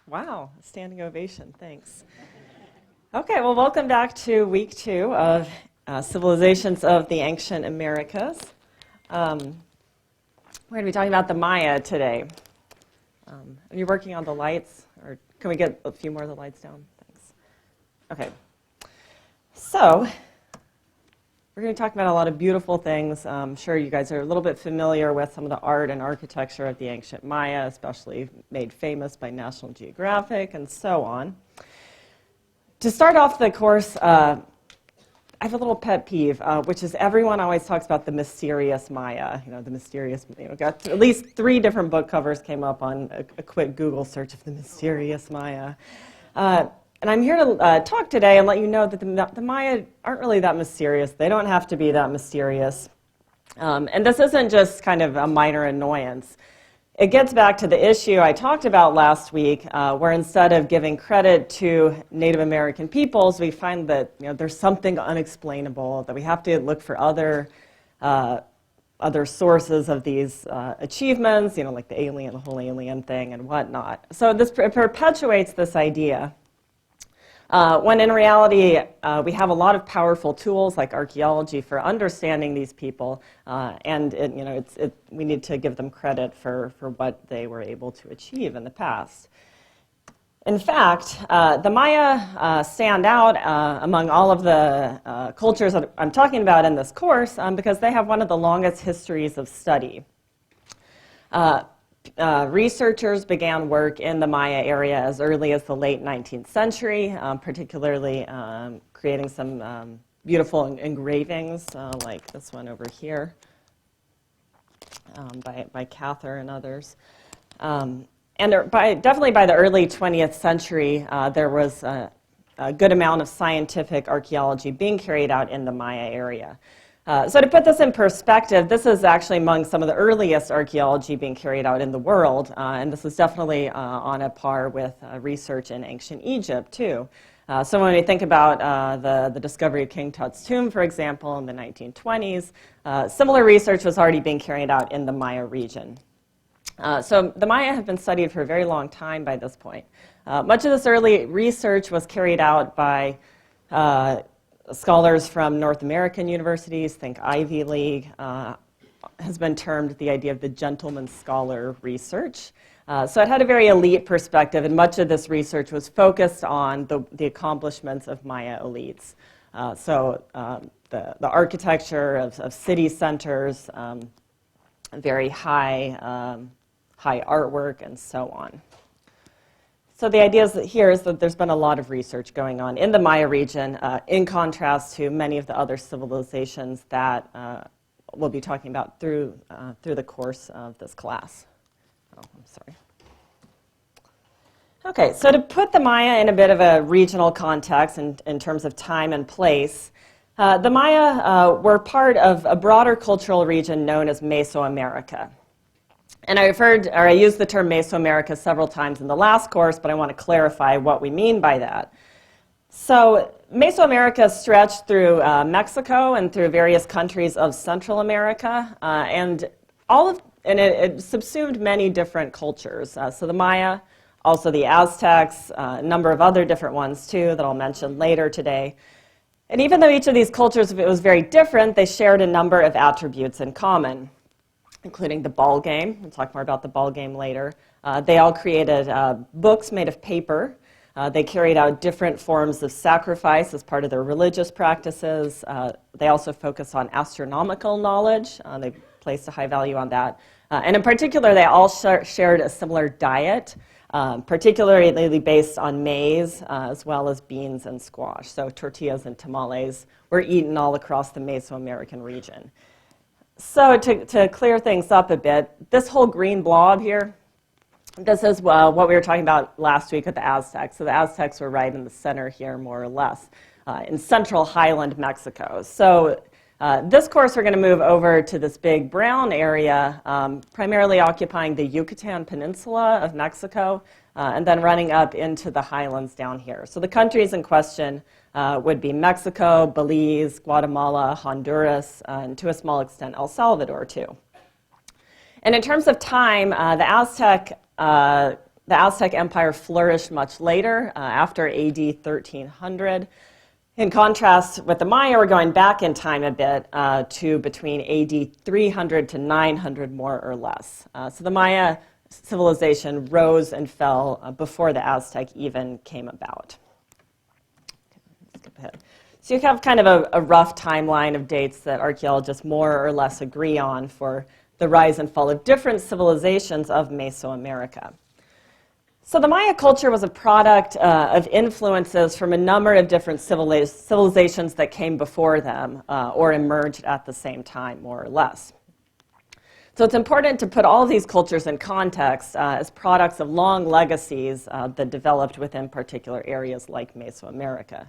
Wow, standing ovation, thanks. Okay, well, welcome back to week 2 of Civilizations of the Ancient Americas. We're going to be talking about the Maya today. Are you working on the lights, or can we get a few more of the lights down? Thanks. Okay, so we're going to talk about a lot of beautiful things. I'm sure you guys are a little bit familiar with some of the art and architecture of the ancient Maya, especially made famous by National Geographic and so on. To start off the course, I have a little pet peeve, which is everyone always talks about the mysterious Maya. The mysterious, got at least 3 different book covers came up on a quick Google search of the mysterious Maya. And I'm here to talk today and let you know that the Maya aren't really that mysterious. They don't have to be that mysterious. And this isn't just kind of a minor annoyance. It gets back to the issue I talked about last week, where instead of giving credit to Native American peoples, we find that there's something unexplainable, that we have to look for other sources of these achievements, like the whole alien thing and whatnot. So this perpetuates this idea. When in reality, we have a lot of powerful tools like archaeology for understanding these people, and we need to give them credit for what they were able to achieve in the past. In fact, the Maya stand out among all of the cultures that I'm talking about in this course because they have one of the longest histories of study. Researchers began work in the Maya area as early as the late 19th century, particularly creating some beautiful engravings like this one over here by Cather and others. And definitely by the early 20th century, there was a good amount of scientific archaeology being carried out in the Maya area. So to put this in perspective, this is actually among some of the earliest archaeology being carried out in the world, and this is definitely on a par with research in ancient Egypt, too. So when we think about the discovery of King Tut's tomb, for example, in the 1920s, similar research was already being carried out in the Maya region. So the Maya have been studied for a very long time by this point. Much of this early research was carried out by scholars from North American universities, think Ivy League, has been termed the idea of the gentleman scholar research. So it had a very elite perspective, and much of this research was focused on the accomplishments of Maya elites. So the architecture of city centers, very high artwork, and so on. So the idea here is that there's been a lot of research going on in the Maya region, in contrast to many of the other civilizations that we'll be talking about through the course of this class. Oh, I'm sorry. Okay, so to put the Maya in a bit of a regional context in terms of time and place, the Maya were part of a broader cultural region known as Mesoamerica. And I used the term Mesoamerica several times in the last course, but I want to clarify what we mean by that. So Mesoamerica stretched through Mexico and through various countries of Central America, and it subsumed many different cultures. So the Maya, also the Aztecs, a number of other different ones too that I'll mention later today. And even though each of these cultures was very different, they shared a number of attributes in common, including the ball game. We'll talk more about the ball game later. They all created books made of paper. They carried out different forms of sacrifice as part of their religious practices. They also focused on astronomical knowledge. They placed a high value on that. And in particular, they all shared a similar diet, particularly based on maize, as well as beans and squash. So tortillas and tamales were eaten all across the Mesoamerican region. So to clear things up a bit, this whole green blob here, this is what we were talking about last week with the Aztecs. So the Aztecs were right in the center here, more or less, in central highland Mexico. So this course, we're going to move over to this big brown area, primarily occupying the Yucatan Peninsula of Mexico, and then running up into the highlands down here. So the countries in question would be Mexico, Belize, Guatemala, Honduras, and to a small extent El Salvador too. And in terms of time, the The Aztec Empire flourished much later, after AD 1300. In contrast with the Maya, we're going back in time a bit to between AD 300 to 900, more or less. So the Maya civilization rose and fell before the Aztec even came about. Skip ahead. So you have kind of a rough timeline of dates that archaeologists more or less agree on for the rise and fall of different civilizations of Mesoamerica. So the Maya culture was a product of influences from a number of different civilizations that came before them or emerged at the same time, more or less. So it's important to put all of these cultures in context as products of long legacies that developed within particular areas like Mesoamerica.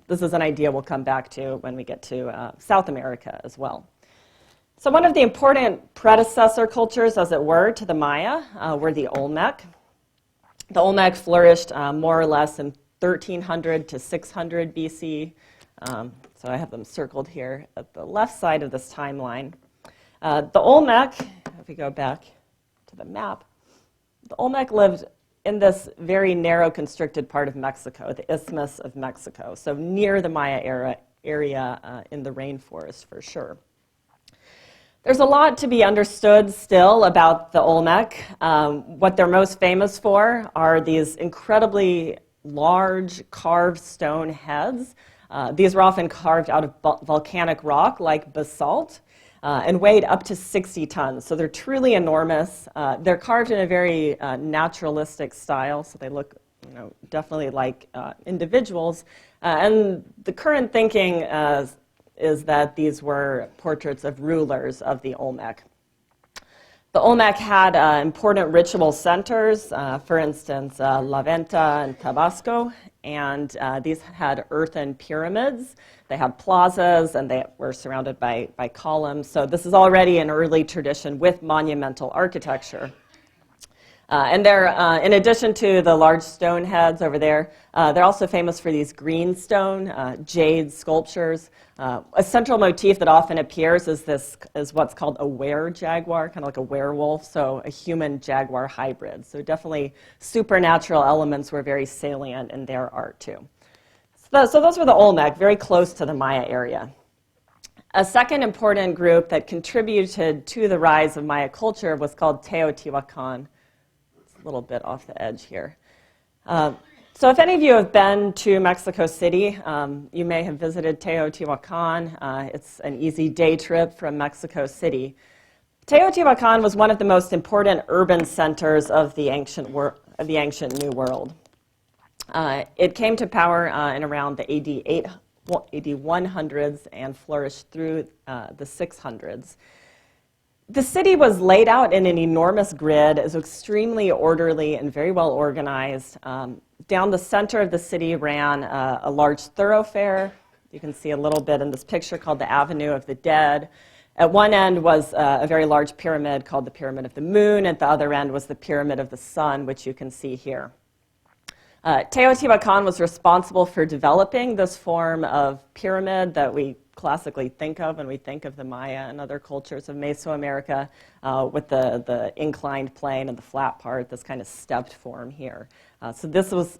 This is an idea we'll come back to when we get to South America as well. So one of the important predecessor cultures, as it were, to the Maya were the Olmec. The Olmec flourished more or less in 1300 to 600 BC. So I have them circled here at the left side of this timeline. The Olmec, if we go back to the map, the Olmec lived in this very narrow, constricted part of Mexico, the Isthmus of Mexico, so near the Maya area in the rainforest for sure. There's a lot to be understood still about the Olmec. What they're most famous for are these incredibly large carved stone heads. These were often carved out of volcanic rock like basalt and weighed up to 60 tons. So they're truly enormous. They're carved in a very naturalistic style, so they look definitely like individuals. And the current thinking is that these were portraits of rulers of the Olmec. The Olmec had important ritual centers, for instance, La Venta and Tabasco, and these had earthen pyramids. They had plazas, and they were surrounded by columns. So this is already an early tradition with monumental architecture. And they're, in addition to the large stone heads over there, they're also famous for these greenstone, jade sculptures. A central motif that often appears is what's called a were-jaguar, kind of like a werewolf, so a human-jaguar hybrid. So definitely supernatural elements were very salient in their art too. So those were the Olmec, very close to the Maya area. A second important group that contributed to the rise of Maya culture was called Teotihuacan. A little bit off the edge here. So if any of you have been to Mexico City, you may have visited Teotihuacan. It's an easy day trip from Mexico City. Teotihuacan was one of the most important urban centers of the ancient New World. It came to power in around the AD 100s and flourished through the 600s. The city was laid out in an enormous grid. It was extremely orderly and very well organized. Down the center of the city ran a large thoroughfare. You can see a little bit in this picture called the Avenue of the Dead. At one end was a very large pyramid called the Pyramid of the Moon. At the other end was the Pyramid of the Sun, which you can see here. Teotihuacan was responsible for developing this form of pyramid that we classically think of when we think of the Maya and other cultures of Mesoamerica, with the inclined plane and the flat part, this kind of stepped form here. So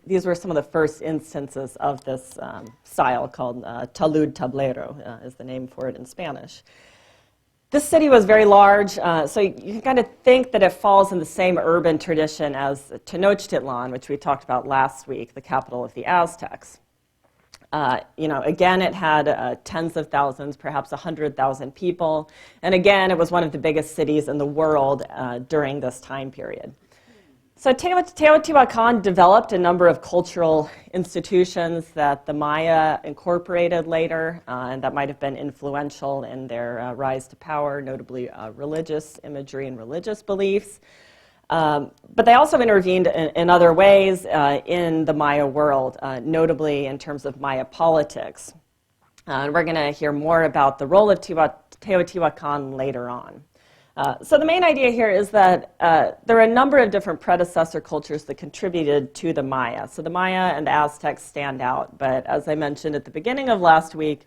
these were some of the first instances of this style called talud tablero, is the name for it in Spanish. This city was very large, so you can kind of think that it falls in the same urban tradition as Tenochtitlan, which we talked about last week, the capital of the Aztecs. Again, it had tens of thousands, perhaps 100,000 people. And again, it was one of the biggest cities in the world during this time period. So Teotihuacan developed a number of cultural institutions that the Maya incorporated later, and that might have been influential in their rise to power, notably religious imagery and religious beliefs. But they also intervened in other ways in the Maya world, notably in terms of Maya politics. And we're going to hear more about the role of Teotihuacan later on. So the main idea here is that there are a number of different predecessor cultures that contributed to the Maya. So the Maya and the Aztecs stand out, but as I mentioned at the beginning of last week,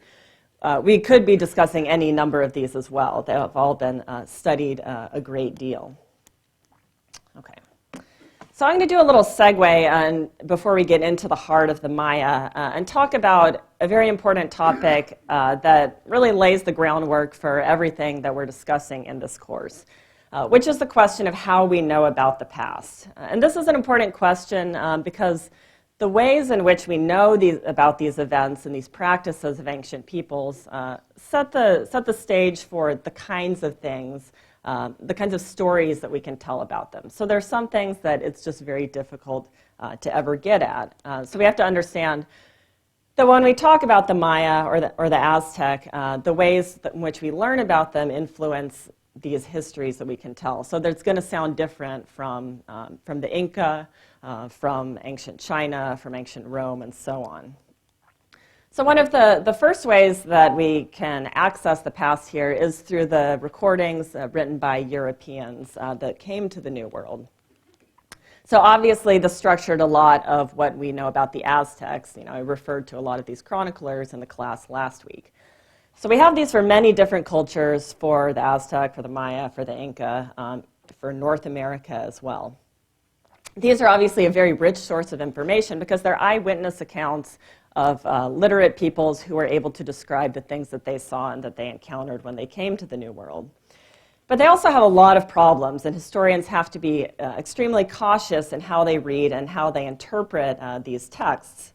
we could be discussing any number of these as well. They have all been studied a great deal. Okay. So I'm going to do a little segue before we get into the heart of the Maya and talk about a very important topic that really lays the groundwork for everything that we're discussing in this course, which is the question of how we know about the past. And this is an important question because the ways in which we know about these events and these practices of ancient peoples set the stage for the kinds of things, the kinds of stories that we can tell about them. So there are some things that it's just very difficult to ever get at. So we have to understand that when we talk about the Maya or the Aztec, the ways in which we learn about them influence these histories that we can tell. So it's going to sound different from the Inca, from ancient China, from ancient Rome, and so on. So one of the first ways that we can access the past here is through the recordings written by Europeans that came to the New World. So obviously this structured a lot of what we know about the Aztecs. I referred to a lot of these chroniclers in the class last week. So we have these for many different cultures, for the Aztec, for the Maya, for the Inca, for North America as well. These are obviously a very rich source of information because they're eyewitness accounts of literate peoples who were able to describe the things that they saw and that they encountered when they came to the New World. But they also have a lot of problems, and historians have to be extremely cautious in how they read and how they interpret these texts.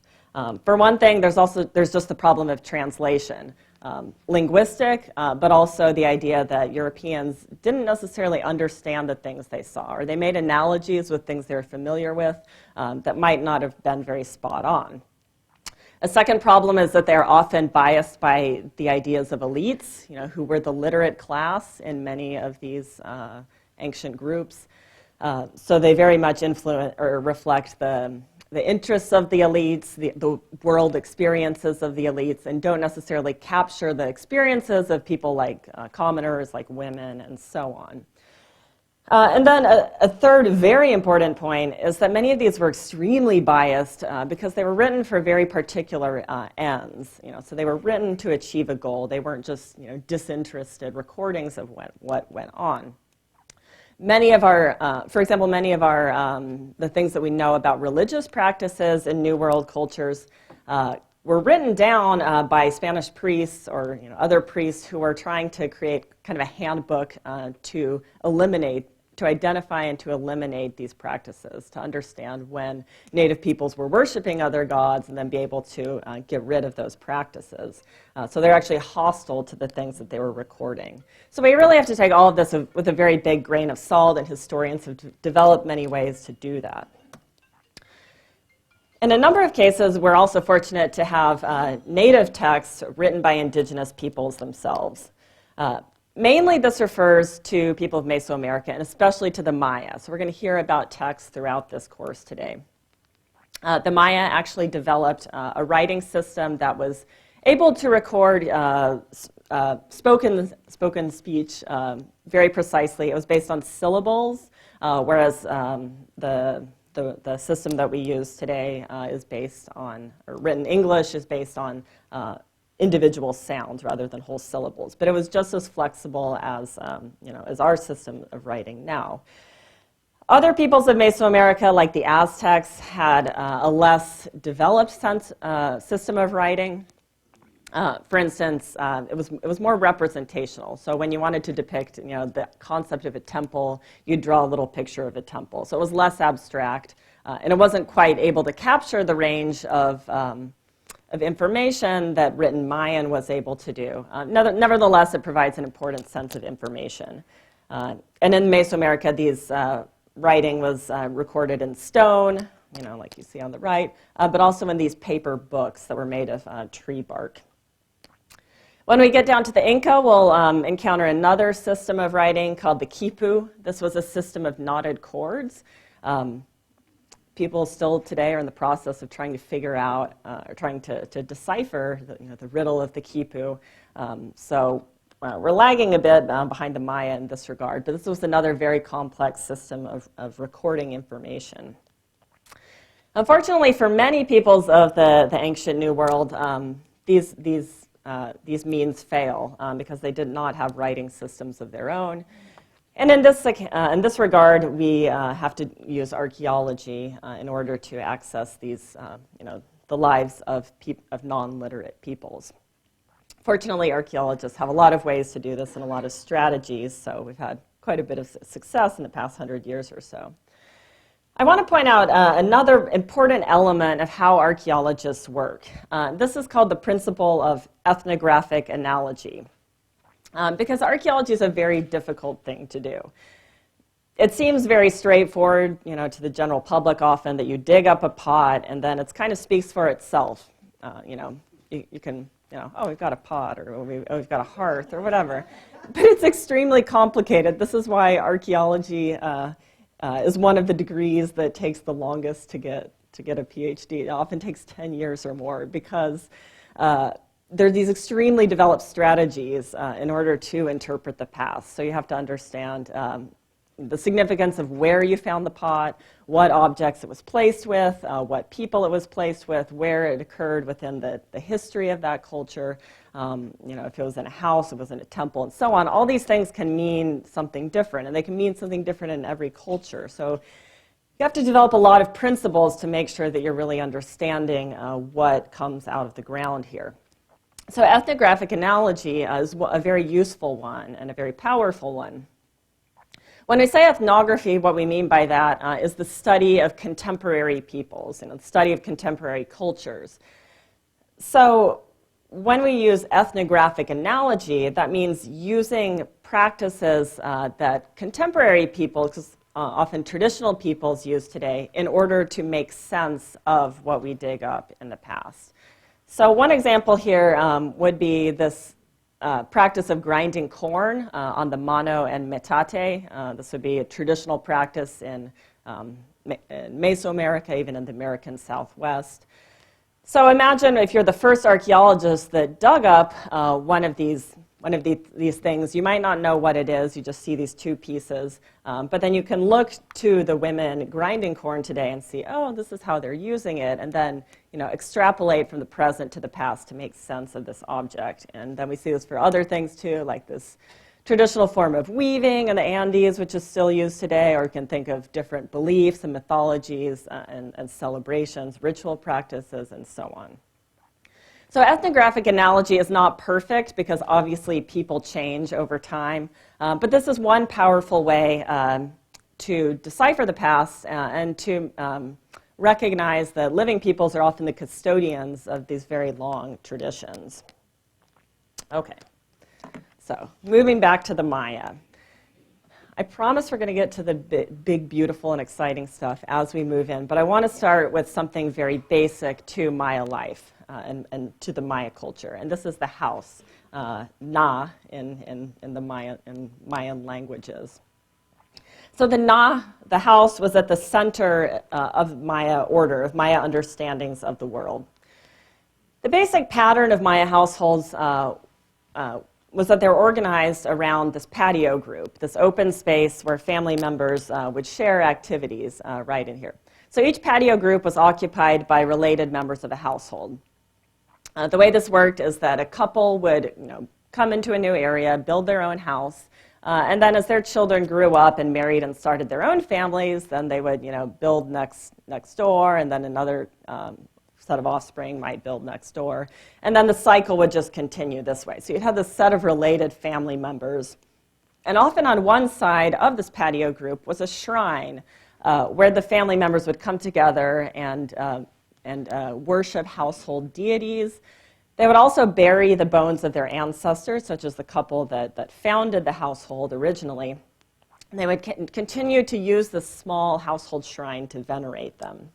For one thing, there's just the problem of translation. Linguistic, but also the idea that Europeans didn't necessarily understand the things they saw, or they made analogies with things they were familiar with that might not have been very spot on. A second problem is that they're often biased by the ideas of elites, who were the literate class in many of these ancient groups. So they very much influence or reflect the interests of the elites, the world experiences of the elites, and don't necessarily capture the experiences of people like commoners, like women, and so on. And then a third very important point is that many of these were extremely biased because they were written for very particular ends. So they were written to achieve a goal. They weren't just disinterested recordings of what went on. Many of our, for example, the things that we know about religious practices in New World cultures were written down by Spanish priests or other priests who were trying to create kind of a handbook to identify and to eliminate these practices, to understand when native peoples were worshiping other gods and then be able to get rid of those practices. So they're actually hostile to the things that they were recording. So we really have to take all of this with a very big grain of salt, and historians have developed many ways to do that. In a number of cases, we're also fortunate to have native texts written by indigenous peoples themselves. Mainly this refers to people of Mesoamerica, and especially to the Maya. So we're going to hear about texts throughout this course today. The Maya actually developed a writing system that was able to record spoken speech very precisely. It was based on syllables, whereas the system that we use today is based on, or written English is based on individual sounds rather than whole syllables. But it was just as flexible as, as our system of writing now. Other peoples of Mesoamerica, like the Aztecs, had a less developed system of writing. For instance, it was more representational. So when you wanted to depict, the concept of a temple, you'd draw a little picture of a temple. So it was less abstract, and it wasn't quite able to capture the range of information that written Mayan was able to do. Nevertheless, it provides an important sense of information. And in Mesoamerica, these writing was recorded in stone, like you see on the right, but also in these paper books that were made of tree bark. When we get down to the Inca, we'll encounter another system of writing called the quipu. This was a system of knotted cords. People still today are in the process of trying to figure out, or trying to decipher the riddle of the quipu. So we're lagging a bit behind the Maya in this regard, but this was another very complex system of recording information. Unfortunately, for many peoples of the ancient New World, these means fail because they did not have writing systems of their own. And in this regard, we have to use archaeology in order to access these, the lives of non-literate peoples. Fortunately, archaeologists have a lot of ways to do this and a lot of strategies, so we've had quite a bit of success in the past 100 years or so. I want to point out another important element of how archaeologists work. This is called the principle of ethnographic analogy, because archaeology is a very difficult thing to do. It seems very straightforward, to the general public often, that you dig up a pot and then it kind of speaks for itself. You can, oh, we've got a pot, or we've got a hearth, or whatever. But it's extremely complicated. This is why archaeology is one of the degrees that takes the longest to get a Ph.D. It often takes 10 years or more, because there are these extremely developed strategies in order to interpret the past. So you have to understand the significance of where you found the pot, what objects it was placed with, what people it was placed with, where it occurred within the history of that culture. If it was in a house, if it was in a temple, and so on. All these things can mean something different, and they can mean something different in every culture. So you have to develop a lot of principles to make sure that you're really understanding what comes out of the ground here. So ethnographic analogy is a very useful one and a very powerful one. When we say ethnography, what we mean by that is the study of contemporary peoples, the study of contemporary cultures. So when we use ethnographic analogy, that means using practices that contemporary peoples, often traditional peoples, use today in order to make sense of what we dig up in the past. So one example here would be this practice of grinding corn on the mano and metate. This would be a traditional practice in Mesoamerica, even in the American Southwest. So imagine if you're the first archaeologist that dug up one of these things. You might not know what it is. You just see these two pieces. But then you can look to the women grinding corn today and see, oh, this is how they're using it, and then extrapolate from the present to the past to make sense of this object. And then we see this for other things too, like this traditional form of weaving in the Andes, which is still used today, or you can think of different beliefs and mythologies and celebrations, ritual practices, and so on. So ethnographic analogy is not perfect because obviously people change over time, but this is one powerful way to decipher the past and to recognize that living peoples are often the custodians of these very long traditions. Okay, so moving back to the Maya. I promise we're going to get to the big, beautiful, and exciting stuff as we move in, but I want to start with something very basic to Maya life and to the Maya culture, and this is the house, na in the Mayan languages. So the house was at the center of Maya order, of Maya understandings of the world. The basic pattern of Maya households was that they're organized around this patio group, this open space where family members would share activities right in here. So each patio group was occupied by related members of the household. The way this worked is that a couple would come into a new area, build their own house, and then as their children grew up and married and started their own families, then they would build next door, and then another set of offspring might build next door. And then the cycle would just continue this way. So you'd have this set of related family members. And often on one side of this patio group was a shrine where the family members would come together and worship household deities. They would also bury the bones of their ancestors, such as the couple that founded the household originally. And they would continue to use this small household shrine to venerate them.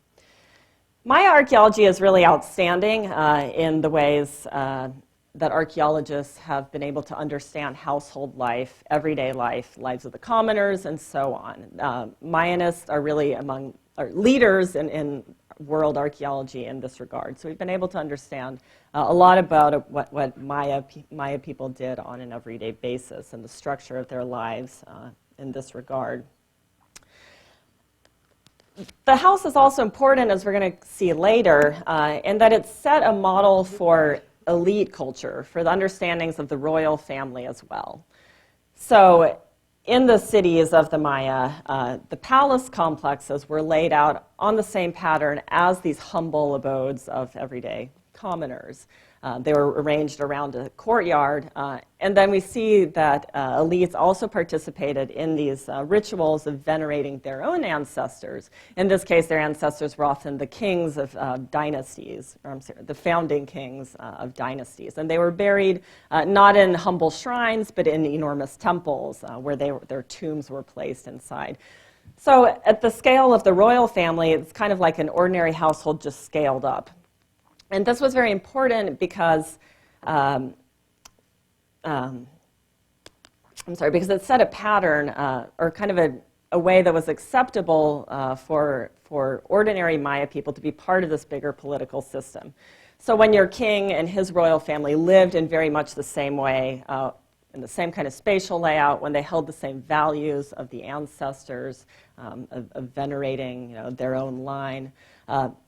Maya archaeology is really outstanding in the ways that archaeologists have been able to understand household life, everyday life, lives of the commoners, and so on. Mayanists are really leaders in world archaeology in this regard. So we've been able to understand a lot about what Maya people did on an everyday basis and the structure of their lives in this regard. The house is also important, as we're going to see later, in that it set a model for elite culture, for the understandings of the royal family as well. So in the cities of the Maya, the palace complexes were laid out on the same pattern as these humble abodes of everyday commoners. They were arranged around a courtyard, and then we see that elites also participated in these rituals of venerating their own ancestors. In this case, their ancestors were often the kings of dynasties, or I'm sorry, the founding kings of dynasties. And they were buried not in humble shrines, but in enormous temples where their tombs were placed inside. So at the scale of the royal family, it's kind of like an ordinary household just scaled up. And this was very important because, because it set a pattern or kind of a way that was acceptable for ordinary Maya people to be part of this bigger political system. So when your king and his royal family lived in very much the same way, in the same kind of spatial layout, when they held the same values of the ancestors, of venerating their own line,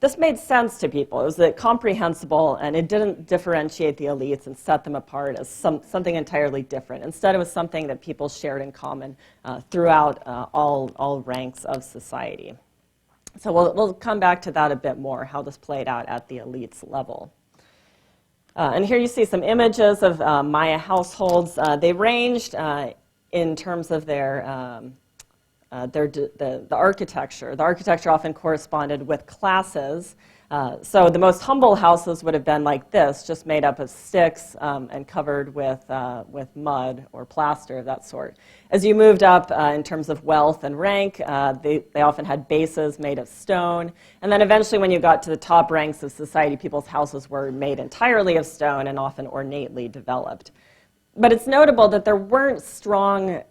this made sense to people. It was comprehensible, and it didn't differentiate the elites and set them apart as something entirely different. Instead, it was something that people shared in common throughout all ranks of society. So we'll come back to that a bit more, how this played out at the elites level. And here you see some images of Maya households. They ranged in terms of the architecture. The architecture often corresponded with classes. So the most humble houses would have been like this, just made up of sticks and covered with mud or plaster of that sort. As you moved up in terms of wealth and rank, they often had bases made of stone. And then eventually when you got to the top ranks of society, people's houses were made entirely of stone and often ornately developed. But it's notable that there weren't strong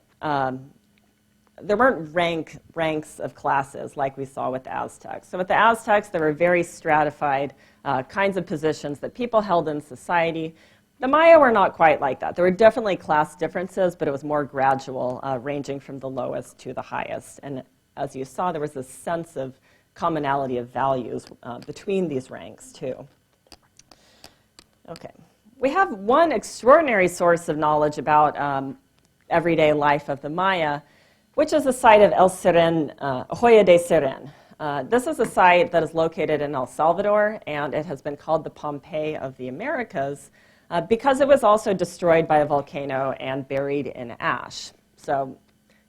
ranks of classes like we saw with the Aztecs. So with the Aztecs, there were very stratified kinds of positions that people held in society. The Maya were not quite like that. There were definitely class differences, but it was more gradual, ranging from the lowest to the highest. And as you saw, there was this sense of commonality of values between these ranks, too. Okay. We have one extraordinary source of knowledge about everyday life of the Maya, which is the site of El Siren, Joya de Siren. This is a site that is located in El Salvador, and it has been called the Pompeii of the Americas because it was also destroyed by a volcano and buried in ash. So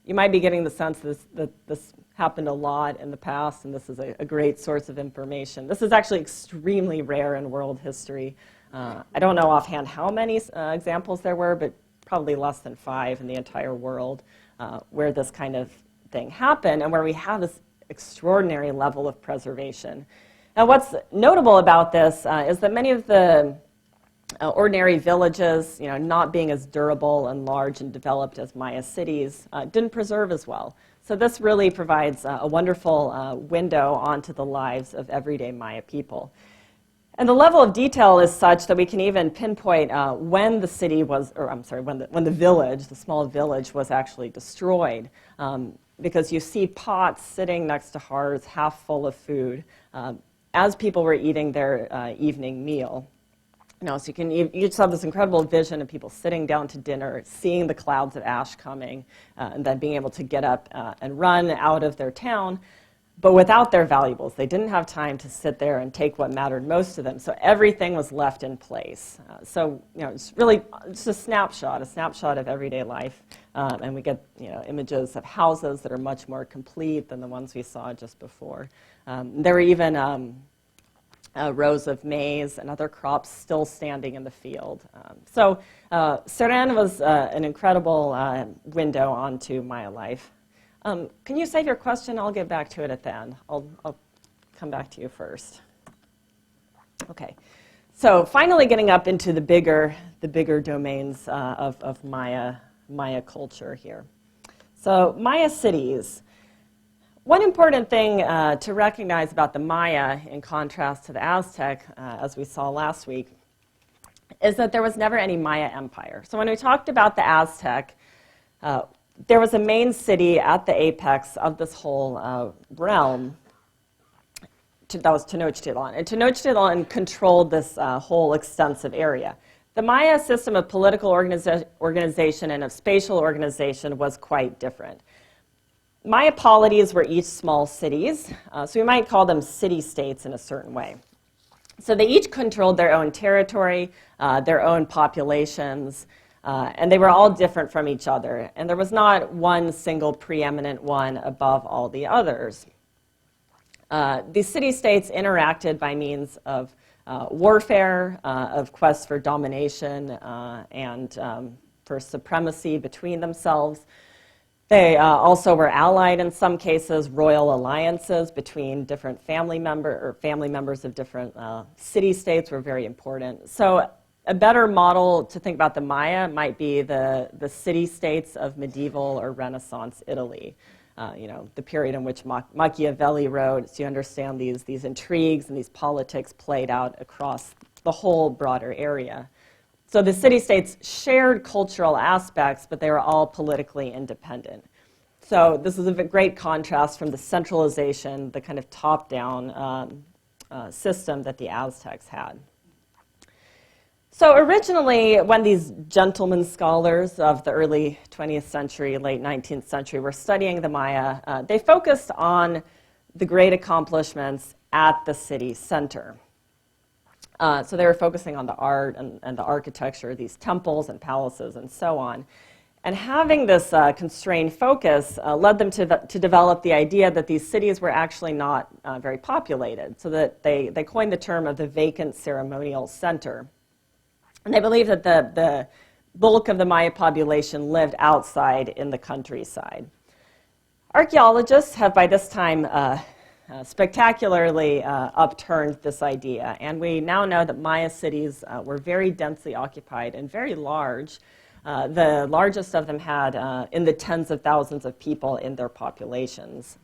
you might be getting the sense that this happened a lot in the past, and this is a great source of information. This is actually extremely rare in world history. I don't know offhand how many examples there were, but probably less than 5 in the entire world. Where this kind of thing happened and where we have this extraordinary level of preservation. Now what's notable about this is that many of the ordinary villages, not being as durable and large and developed as Maya cities, didn't preserve as well. So this really provides a wonderful window onto the lives of everyday Maya people. And the level of detail is such that we can even pinpoint when the city was, or I'm sorry, when the village, the small village, was actually destroyed. Because you see pots sitting next to hearths half full of food as people were eating their evening meal. So you just have this incredible vision of people sitting down to dinner, seeing the clouds of ash coming, and then being able to get up and run out of their town. But without their valuables, they didn't have time to sit there and take what mattered most to them. So everything was left in place. It's really just a snapshot of everyday life. And we get images of houses that are much more complete than the ones we saw just before. There were even rows of maize and other crops still standing in the field. Siren was an incredible window onto Maya life. Can you save your question? I'll get back to it at the end. I'll come back to you first. Okay. So finally getting up into the bigger domains of Maya culture here. So Maya cities. One important thing to recognize about the Maya, in contrast to the Aztec, as we saw last week, is that there was never any Maya empire. So when we talked about the Aztec, there was a main city at the apex of this whole realm. That was Tenochtitlan. And Tenochtitlan controlled this whole extensive area. The Maya system of political organization and of spatial organization was quite different. Maya polities were each small cities, so we might call them city-states in a certain way. So they each controlled their own territory, their own populations, and they were all different from each other. And there was not one single preeminent one above all the others. These city-states interacted by means of warfare, of quests for domination, and for supremacy between themselves. They also were allied in some cases, royal alliances between different family members of different city-states were very important. So a better model to think about the Maya might be the city-states of medieval or Renaissance Italy. The period in which Machiavelli wrote, so you understand these intrigues and these politics played out across the whole broader area. So the city-states shared cultural aspects, but they were all politically independent. So this is a great contrast from the centralization, the kind of top-down system that the Aztecs had. So originally, when these gentleman scholars of the early 20th century, late 19th century were studying the Maya, they focused on the great accomplishments at the city center. So they were focusing on the art and the architecture, these temples and palaces and so on. And having this constrained focus led them to develop the idea that these cities were actually not very populated, so that they coined the term of the vacant ceremonial center. And they believed that the bulk of the Maya population lived outside in the countryside. Archaeologists have by this time spectacularly upturned this idea, and we now know that Maya cities were very densely occupied and very large. The largest of them had in the tens of thousands of people in their populations.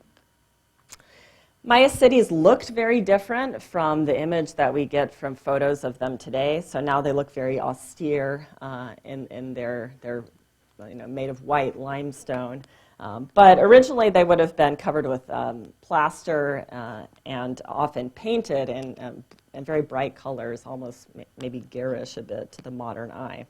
Maya cities looked very different from the image that we get from photos of them today. So now they look very austere in their made of white limestone. But originally they would have been covered with plaster and often painted in very bright colors, almost maybe garish a bit to the modern eye.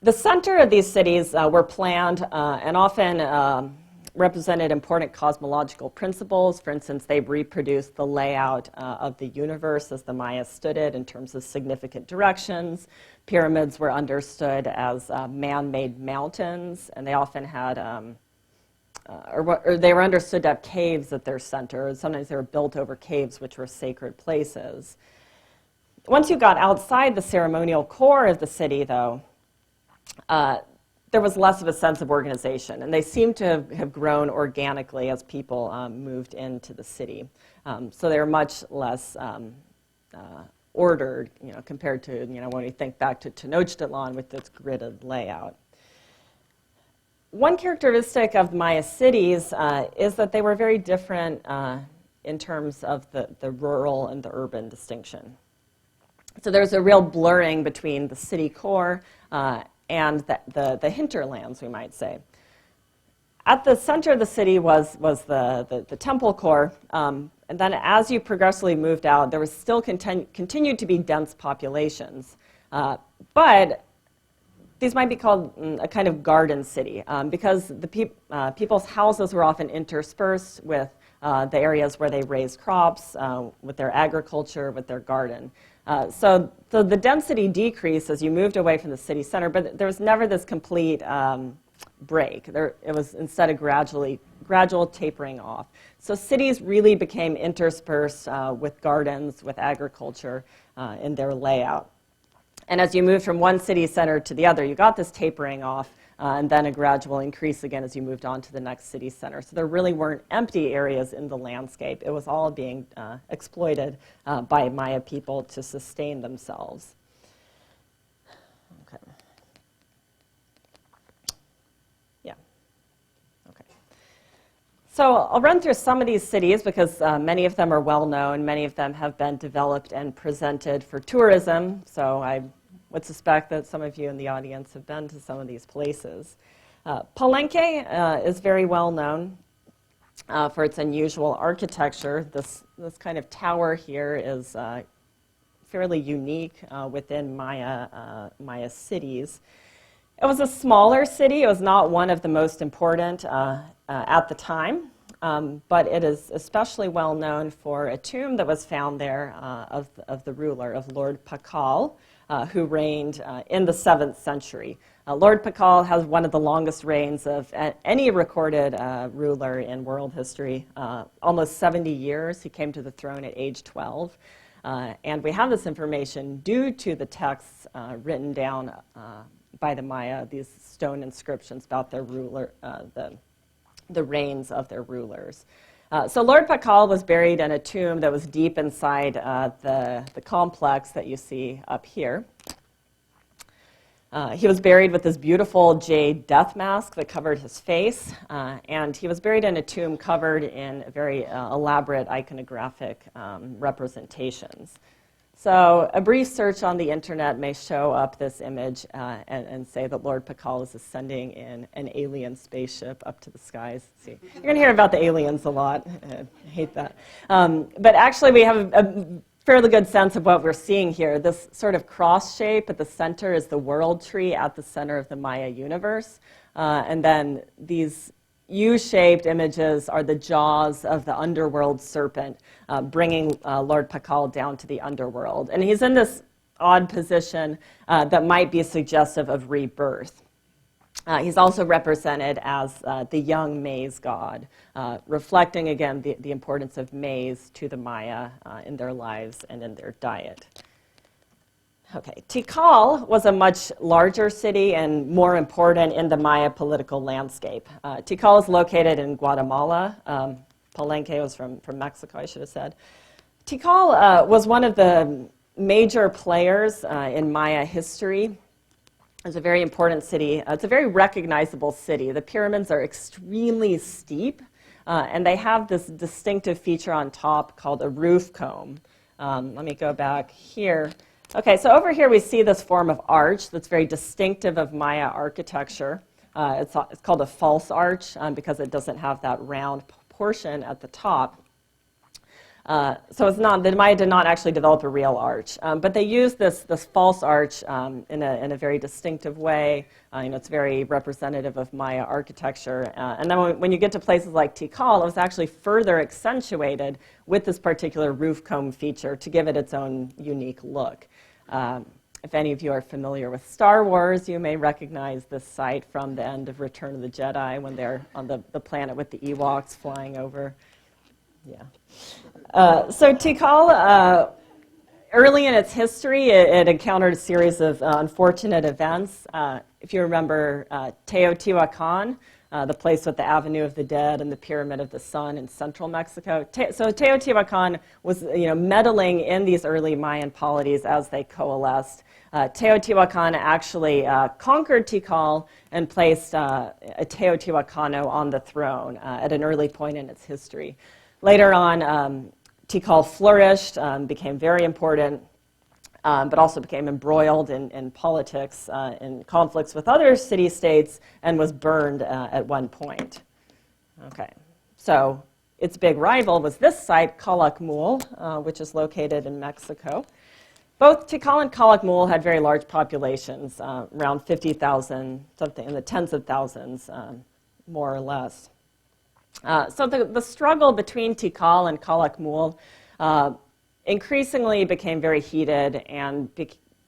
The center of these cities were planned and often represented important cosmological principles. For instance, they reproduced the layout of the universe as the Maya stood it in terms of significant directions. Pyramids were understood as man-made mountains, and they often had, or they were understood to have caves at their center. Sometimes they were built over caves, which were sacred places. Once you got outside the ceremonial core of the city, though, there was less of a sense of organization, and they seem to have grown organically as people moved into the city. So they were much less ordered, compared to, when we think back to Tenochtitlan with its gridded layout. One characteristic of Maya cities is that they were very different in terms of the rural and the urban distinction. So there's a real blurring between the city core and the hinterlands, we might say. At the center of the city was the temple core, and then as you progressively moved out, there was still continued to be dense populations. But these might be called a kind of garden city, because the people's houses were often interspersed with the areas where they raised crops, with their agriculture, with their garden. So the density decreased as you moved away from the city center, but there was never this complete break. It was instead a gradual tapering off. So cities really became interspersed with gardens, with agriculture in their layout. And as you moved from one city center to the other, you got this tapering off, and then a gradual increase again as you moved on to the next city center. So there really weren't empty areas in the landscape. It was all being exploited by Maya people to sustain themselves. Okay. Yeah. Okay. So I'll run through some of these cities because many of them are well known. Many of them have been developed and presented for tourism. So I would suspect that some of you in the audience have been to some of these places. Palenque is very well known for its unusual architecture. This kind of tower here is fairly unique within Maya cities. It was a smaller city. It was not one of the most important at the time, but it is especially well known for a tomb that was found there of the ruler, of Lord Pacal, who reigned in the 7th century. Lord Pacal has one of the longest reigns of any recorded ruler in world history, almost 70 years. He came to the throne at age 12. And we have this information due to the texts written down by the Maya, these stone inscriptions about their ruler, the reigns of their rulers. So Lord Pacal was buried in a tomb that was deep inside the complex that you see up here. He was buried with this beautiful jade death mask that covered his face, and he was buried in a tomb covered in very elaborate iconographic representations. So a brief search on the internet may show up this image and say that Lord Pacal is ascending in an alien spaceship up to the skies. See, you're going to hear about the aliens a lot. I hate that. But actually, we have a fairly good sense of what we're seeing here. This sort of cross shape at the center is the world tree at the center of the Maya universe. And then these U-shaped images are the jaws of the underworld serpent, bringing Lord Pacal down to the underworld. And he's in this odd position that might be suggestive of rebirth. He's also represented as the young maize god, reflecting, again, the importance of maize to the Maya in their lives and in their diet. Okay, Tikal was a much larger city and more important in the Maya political landscape. Tikal is located in Guatemala. Palenque was from Mexico, I should have said. Tikal was one of the major players in Maya history. It's a very important city. It's a very recognizable city. The pyramids are extremely steep, and they have this distinctive feature on top called a roof comb. Let me go back here. Okay, so over here we see this form of arch that's very distinctive of Maya architecture. It's called a false arch because it doesn't have that round portion at the top. So it's not, the Maya did not actually develop a real arch, but they used this false arch in a very distinctive way. It's very representative of Maya architecture. And then when you get to places like Tikal, it was actually further accentuated with this particular roof comb feature to give it its own unique look. If any of you are familiar with Star Wars, you may recognize this site from the end of Return of the Jedi when they're on the planet with the Ewoks flying over. Yeah. So Tikal, early in its history, it encountered a series of unfortunate events. If you remember Teotihuacan, the place with the Avenue of the Dead and the Pyramid of the Sun in central Mexico. So Teotihuacan was meddling in these early Mayan polities as they coalesced. Teotihuacan actually conquered Tikal and placed a Teotihuacano on the throne at an early point in its history. Later on, Tikal flourished, became very important, but also became embroiled in politics, in conflicts with other city-states, and was burned at one point. Okay, so its big rival was this site, Calakmul, which is located in Mexico. Both Tikal and Calakmul had very large populations, around 50,000, something in the tens of thousands, more or less. So the struggle between Tikal and Calakmul increasingly became very heated and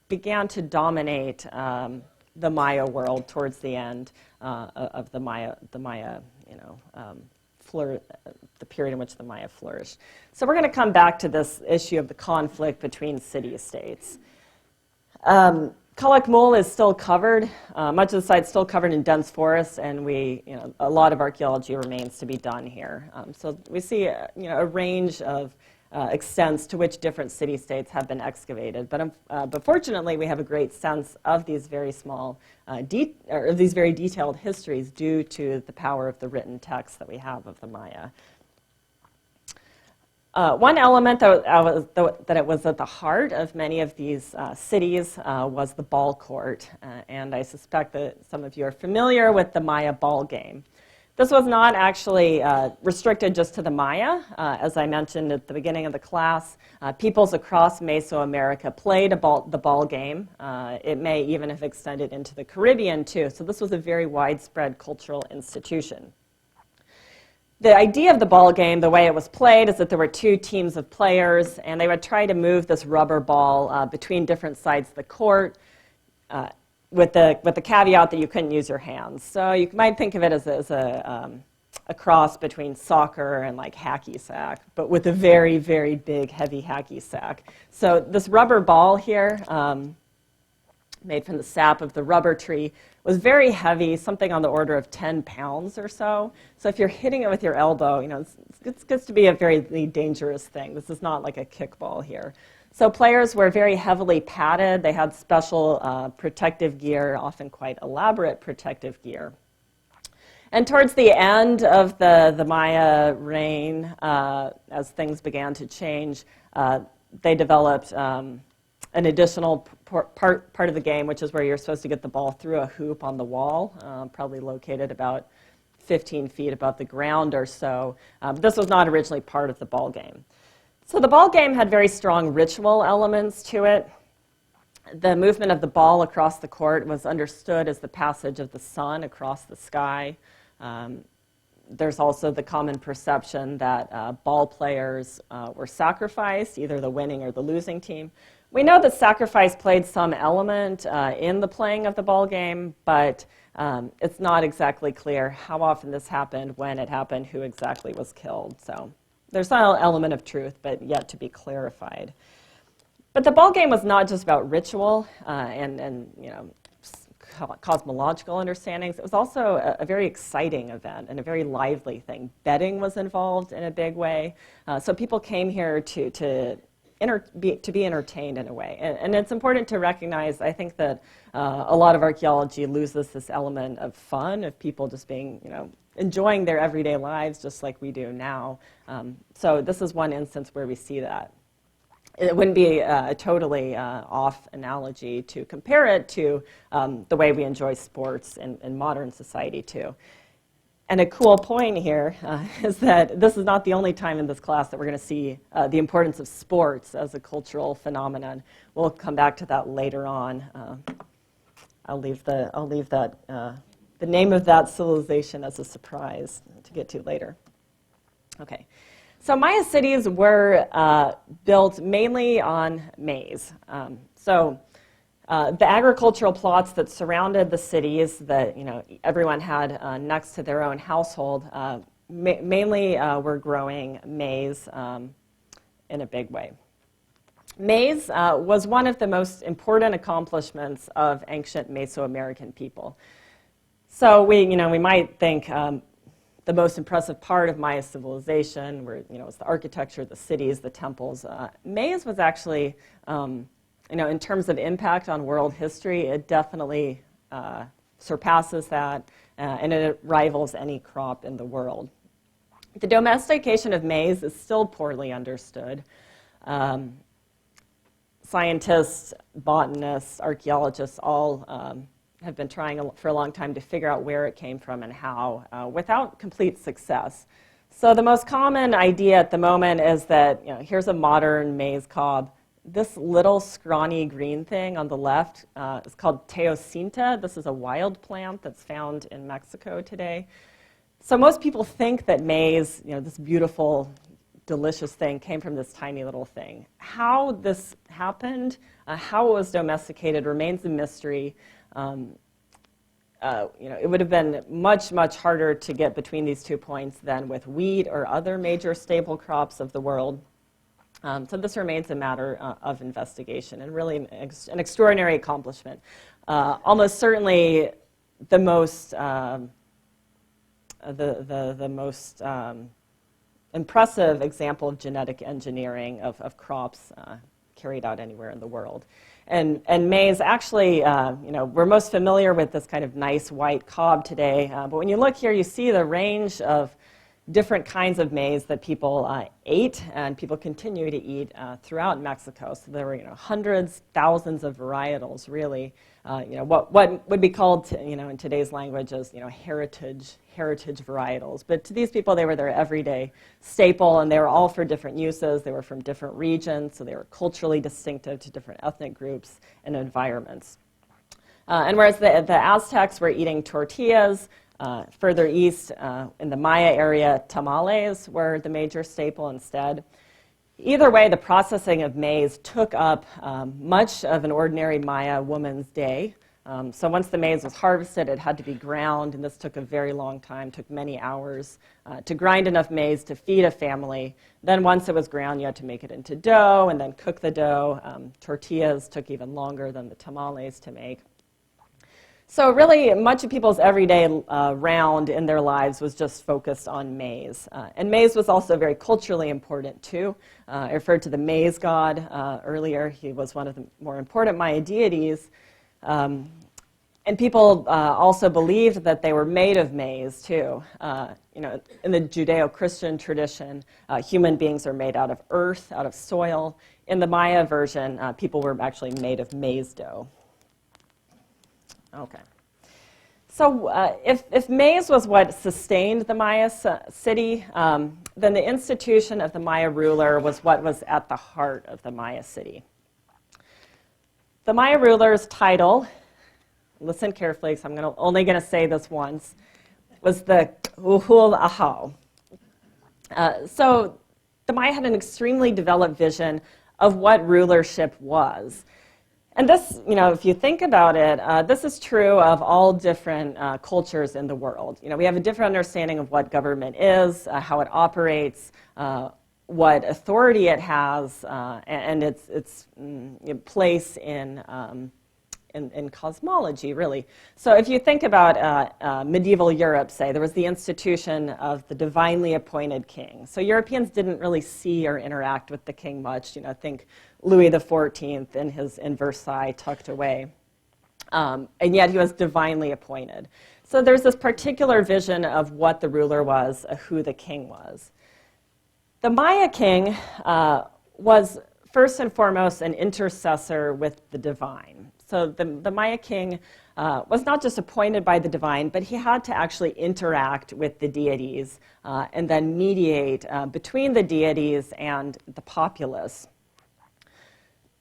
began to dominate the Maya world towards the end of the Maya, the period in which the Maya flourished. So we're going to come back to this issue of the conflict between city-states. Calakmul is still covered. Much of the site is still covered in dense forests, and a lot of archaeology remains to be done here. So we see a range of extents to which different city-states have been excavated. But fortunately, we have a great sense of these very small, these very detailed histories due to the power of the written text that we have of the Maya. One element that it was at the heart of many of these cities was the ball court, and I suspect that some of you are familiar with the Maya Ballgame. This was not actually restricted just to the Maya. As I mentioned at the beginning of the class, peoples across Mesoamerica played the ball game. It may even have extended into the Caribbean too. So this was a very widespread cultural institution. The idea of the ball game, the way it was played, is that there were two teams of players, and they would try to move this rubber ball between different sides of the court, with the caveat that you couldn't use your hands. So you might think of it as a cross between soccer and like hacky sack, but with a very, very big, heavy hacky sack. So this rubber ball here, made from the sap of the rubber tree, was very heavy, something on the order of 10 pounds or so. So if you're hitting it with your elbow, it gets to be a very dangerous thing. This is not like a kickball here. So players were very heavily padded. They had special protective gear, often quite elaborate protective gear. And towards the end of the Maya reign, as things began to change, they developed an additional part of the game, which is where you're supposed to get the ball through a hoop on the wall, probably located about 15 feet above the ground or so. This was not originally part of the ball game. So the ball game had very strong ritual elements to it. The movement of the ball across the court was understood as the passage of the sun across the sky. There's also the common perception that ball players were sacrificed, either the winning or the losing team. We know that sacrifice played some element in the playing of the ball game, but it's not exactly clear how often this happened, when it happened, who exactly was killed. So there's some element of truth, but yet to be clarified. But the ball game was not just about ritual and cosmological understandings. It was also a very exciting event and a very lively thing. Betting was involved in a big way. So people came here to be entertained in a way. And it's important to recognize, I think, that a lot of archaeology loses this element of fun, of people just being, enjoying their everyday lives just like we do now. So this is one instance where we see that. It wouldn't be a totally off analogy to compare it to the way we enjoy sports in modern society too. And a cool point here is that this is not the only time in this class that we're going to see the importance of sports as a cultural phenomenon. We'll come back to that later on. I'll leave that the name of that civilization as a surprise to get to later. Okay, so Maya cities were built mainly on maize. The agricultural plots that surrounded the cities that everyone had next to their own household mainly were growing maize in a big way. Maize was one of the most important accomplishments of ancient Mesoamerican people. So we might think the most impressive part of Maya civilization was the architecture, the cities, the temples. Maize was actually in terms of impact on world history, it definitely surpasses that, and it rivals any crop in the world. The domestication of maize is still poorly understood. Scientists, botanists, archaeologists all have been trying for a long time to figure out where it came from and how, without complete success. So the most common idea at the moment is that here's a modern maize cob. This little scrawny green thing on the left is called teocinta. This is a wild plant that's found in Mexico today. So most people think that maize, this beautiful, delicious thing, came from this tiny little thing. How this happened, how it was domesticated, remains a mystery. It would have been much, much harder to get between these 2 points than with wheat or other major staple crops of the world. So this remains a matter of investigation and really an extraordinary accomplishment. Almost certainly the most impressive example of genetic engineering of crops carried out anywhere in the world. And maize actually, we're most familiar with this kind of nice white cob today. But when you look here, you see the range of different kinds of maize that people ate and people continue to eat throughout Mexico. So there were, hundreds, thousands of varietals, really. What would be called, in today's language as, heritage varietals. But to these people, they were their everyday staple, and they were all for different uses. They were from different regions, so they were culturally distinctive to different ethnic groups and environments. And whereas the Aztecs were eating tortillas, further east in the Maya area, tamales were the major staple instead. Either way, the processing of maize took up much of an ordinary Maya woman's day. So once the maize was harvested, it had to be ground, and this took a very long time, took many hours to grind enough maize to feed a family. Then once it was ground, you had to make it into dough and then cook the dough. Tortillas took even longer than the tamales to make. So really, much of people's everyday round in their lives was just focused on maize. And maize was also very culturally important, too. I referred to the maize god earlier. He was one of the more important Maya deities. And people also believed that they were made of maize, too. In the Judeo-Christian tradition, human beings are made out of earth, out of soil. In the Maya version, people were actually made of maize dough. Okay. So if maize was what sustained the Maya city, then the institution of the Maya ruler was what was at the heart of the Maya city. The Maya ruler's title, listen carefully because I'm only going to say this once, was the Uhul Ahau. So the Maya had an extremely developed vision of what rulership was. And this, if you think about it, this is true of all different cultures in the world. We have a different understanding of what government is, how it operates, what authority it has, and its place in cosmology, really. So if you think about medieval Europe, say, there was the institution of the divinely appointed king. So Europeans didn't really see or interact with the king much. Think Louis XIV in Versailles, tucked away. And yet he was divinely appointed. So there's this particular vision of what the ruler was, who the king was. The Maya king was first and foremost an intercessor with the divine. So the Maya king was not just appointed by the divine, but he had to actually interact with the deities and then mediate between the deities and the populace.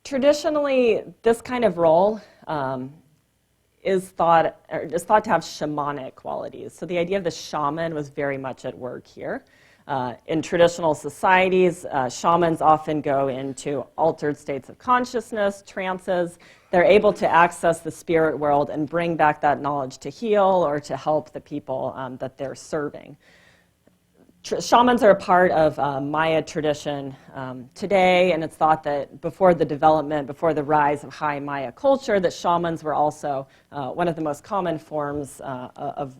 Traditionally, this kind of role is thought to have shamanic qualities. So the idea of the shaman was very much at work here. In traditional societies, shamans often go into altered states of consciousness, trances. They're able to access the spirit world and bring back that knowledge to heal or to help the people that they're serving. Shamans are a part of Maya tradition today, and it's thought that before the rise of high Maya culture, that shamans were also one of the most common forms of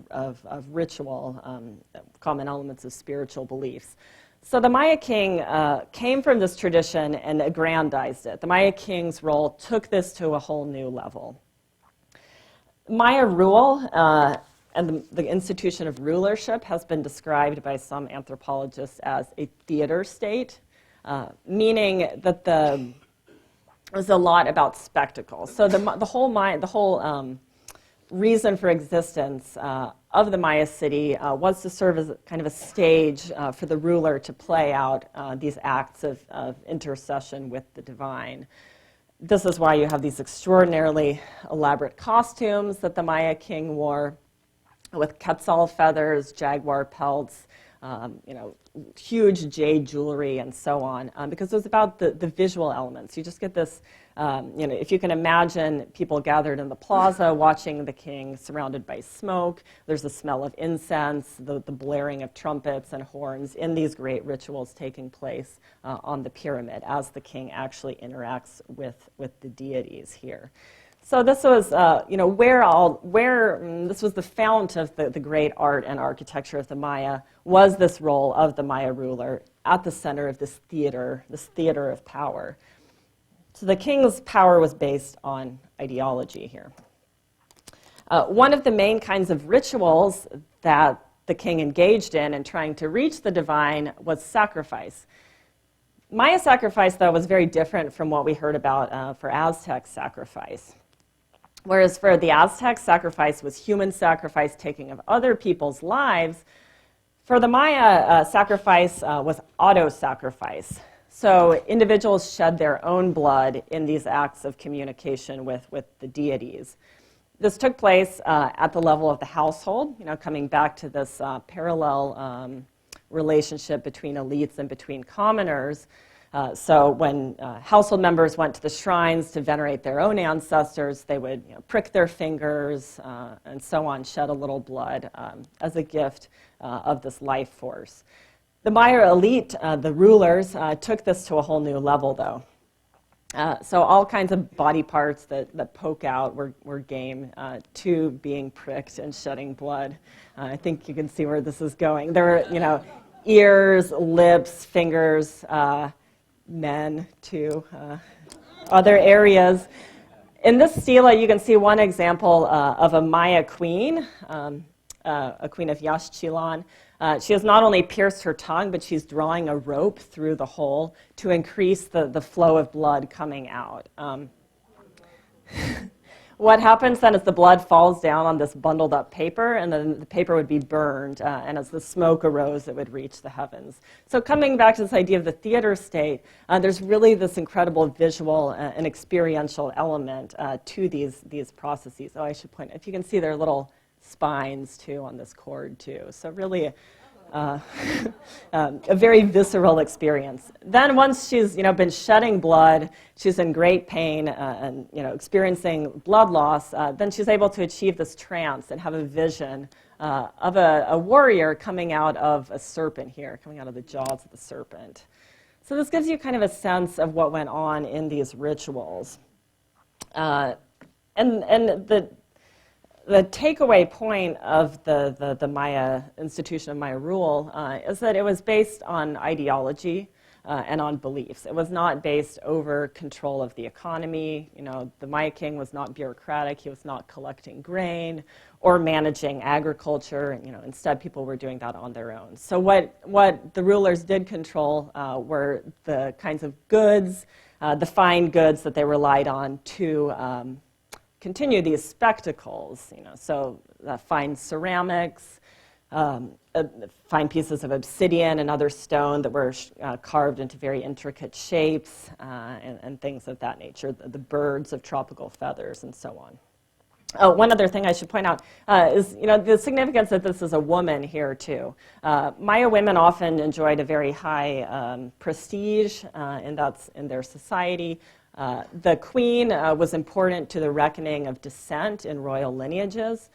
ritual, common elements of spiritual beliefs. So the Maya king came from this tradition and aggrandized it. The Maya king's role took this to a whole new level. Maya rule and the institution of rulership has been described by some anthropologists as a theater state, meaning that it was a lot about spectacle. So the whole reason for existence of the Maya city was to serve as kind of a stage for the ruler to play out these acts of intercession with the divine. This is why you have these extraordinarily elaborate costumes that the Maya king wore, with quetzal feathers, jaguar pelts, huge jade jewelry, and so on, because it was about the visual elements. You just get this, if you can imagine people gathered in the plaza watching the king surrounded by smoke, there's the smell of incense, the blaring of trumpets and horns in these great rituals taking place on the pyramid as the king actually interacts with the deities here. So this was, this was the fount of the great art and architecture of the Maya, was this role of the Maya ruler at the center of this theater of power. So the king's power was based on ideology here. One of the main kinds of rituals that the king engaged in trying to reach the divine was sacrifice. Maya sacrifice, though, was very different from what we heard about for Aztec sacrifice. Whereas for the Aztec, sacrifice was human sacrifice, taking of other people's lives. For the Maya, sacrifice was auto-sacrifice. So individuals shed their own blood in these acts of communication with the deities. This took place at the level of the household, coming back to this parallel relationship between elites and between commoners. So when household members went to the shrines to venerate their own ancestors, they would prick their fingers and so on, shed a little blood as a gift of this life force. The Maya elite, the rulers, took this to a whole new level, though. So all kinds of body parts that poke out were game to being pricked and shedding blood. I think you can see where this is going. There were, ears, lips, fingers, men too, other areas. In this stela, you can see one example of a Maya queen, a queen of Yaxchilan. She has not only pierced her tongue, but she's drawing a rope through the hole to increase the flow of blood coming out. What happens then is the blood falls down on this bundled up paper, and then the paper would be burned, and as the smoke arose, it would reach the heavens. So coming back to this idea of the theater state, there's really this incredible visual and experiential element to these processes. Oh, I should point, if you can see, there are little spines, too, on this cord, too. So really a very visceral experience. Then once she's been shedding blood, she's in great pain and experiencing blood loss, then she's able to achieve this trance and have a vision of a warrior coming out of a serpent here, coming out of the jaws of the serpent. So this gives you kind of a sense of what went on in these rituals. And the takeaway point of the Maya institution of Maya rule is that it was based on ideology and on beliefs. It was not based over control of the economy. The Maya king was not bureaucratic. He was not collecting grain or managing agriculture. Instead, people were doing that on their own. So what the rulers did control were the kinds of goods, the fine goods that they relied on to continue these spectacles, so fine ceramics, fine pieces of obsidian and other stone that were carved into very intricate shapes and things of that nature, the birds of tropical feathers and so on. Oh, one other thing I should point out is, the significance that this is a woman here, too. Maya women often enjoyed a very high prestige in their society. The queen was important to the reckoning of descent in royal lineages.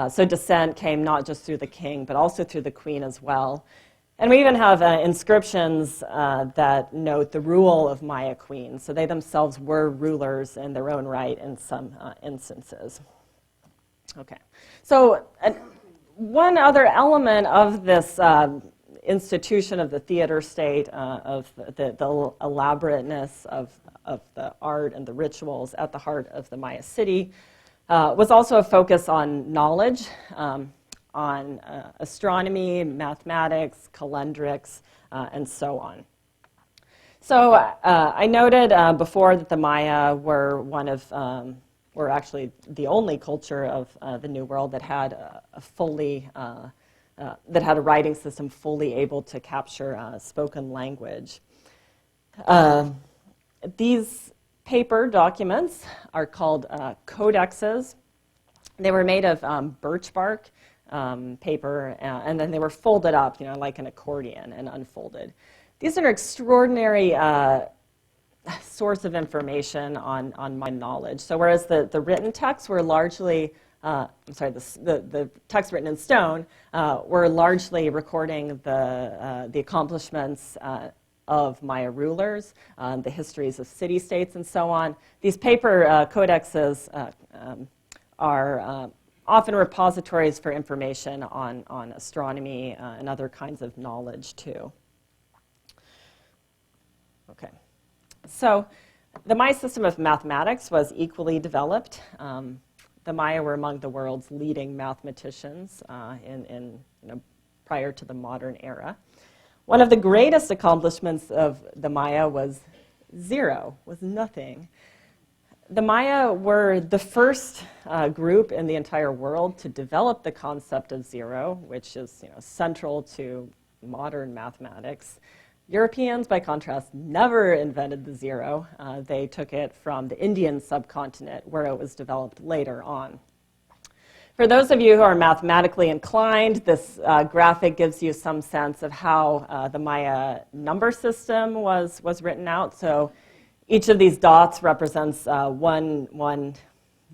So descent came not just through the king, but also through the queen as well. And we even have inscriptions that note the rule of Maya queens. So they themselves were rulers in their own right in some instances. Okay. So one other element of this institution of the theater state, of the elaborateness of the art and the rituals at the heart of the Maya city, was also a focus on knowledge, on astronomy, mathematics, calendrics, and so on. So I noted before that the Maya were actually the only culture of the New World that had that had a writing system fully able to capture spoken language. These paper documents are called codexes. They were made of birch bark paper, and then they were folded up, like an accordion, and unfolded. These are an extraordinary source of information on my knowledge. So whereas the written texts were largely the text written in stone were largely recording the accomplishments of Maya rulers, the histories of city-states, and so on. These paper codexes are often repositories for information on astronomy and other kinds of knowledge, too. Okay. So the Maya system of mathematics was equally developed. The Maya were among the world's leading mathematicians in prior to the modern era. One of the greatest accomplishments of the Maya was zero, was nothing. The Maya were the first group in the entire world to develop the concept of zero, which is central to modern mathematics. Europeans, by contrast, never invented the zero. They took it from the Indian subcontinent, where it was developed later on. For those of you who are mathematically inclined, this graphic gives you some sense of how the Maya number system was written out. So each of these dots represents one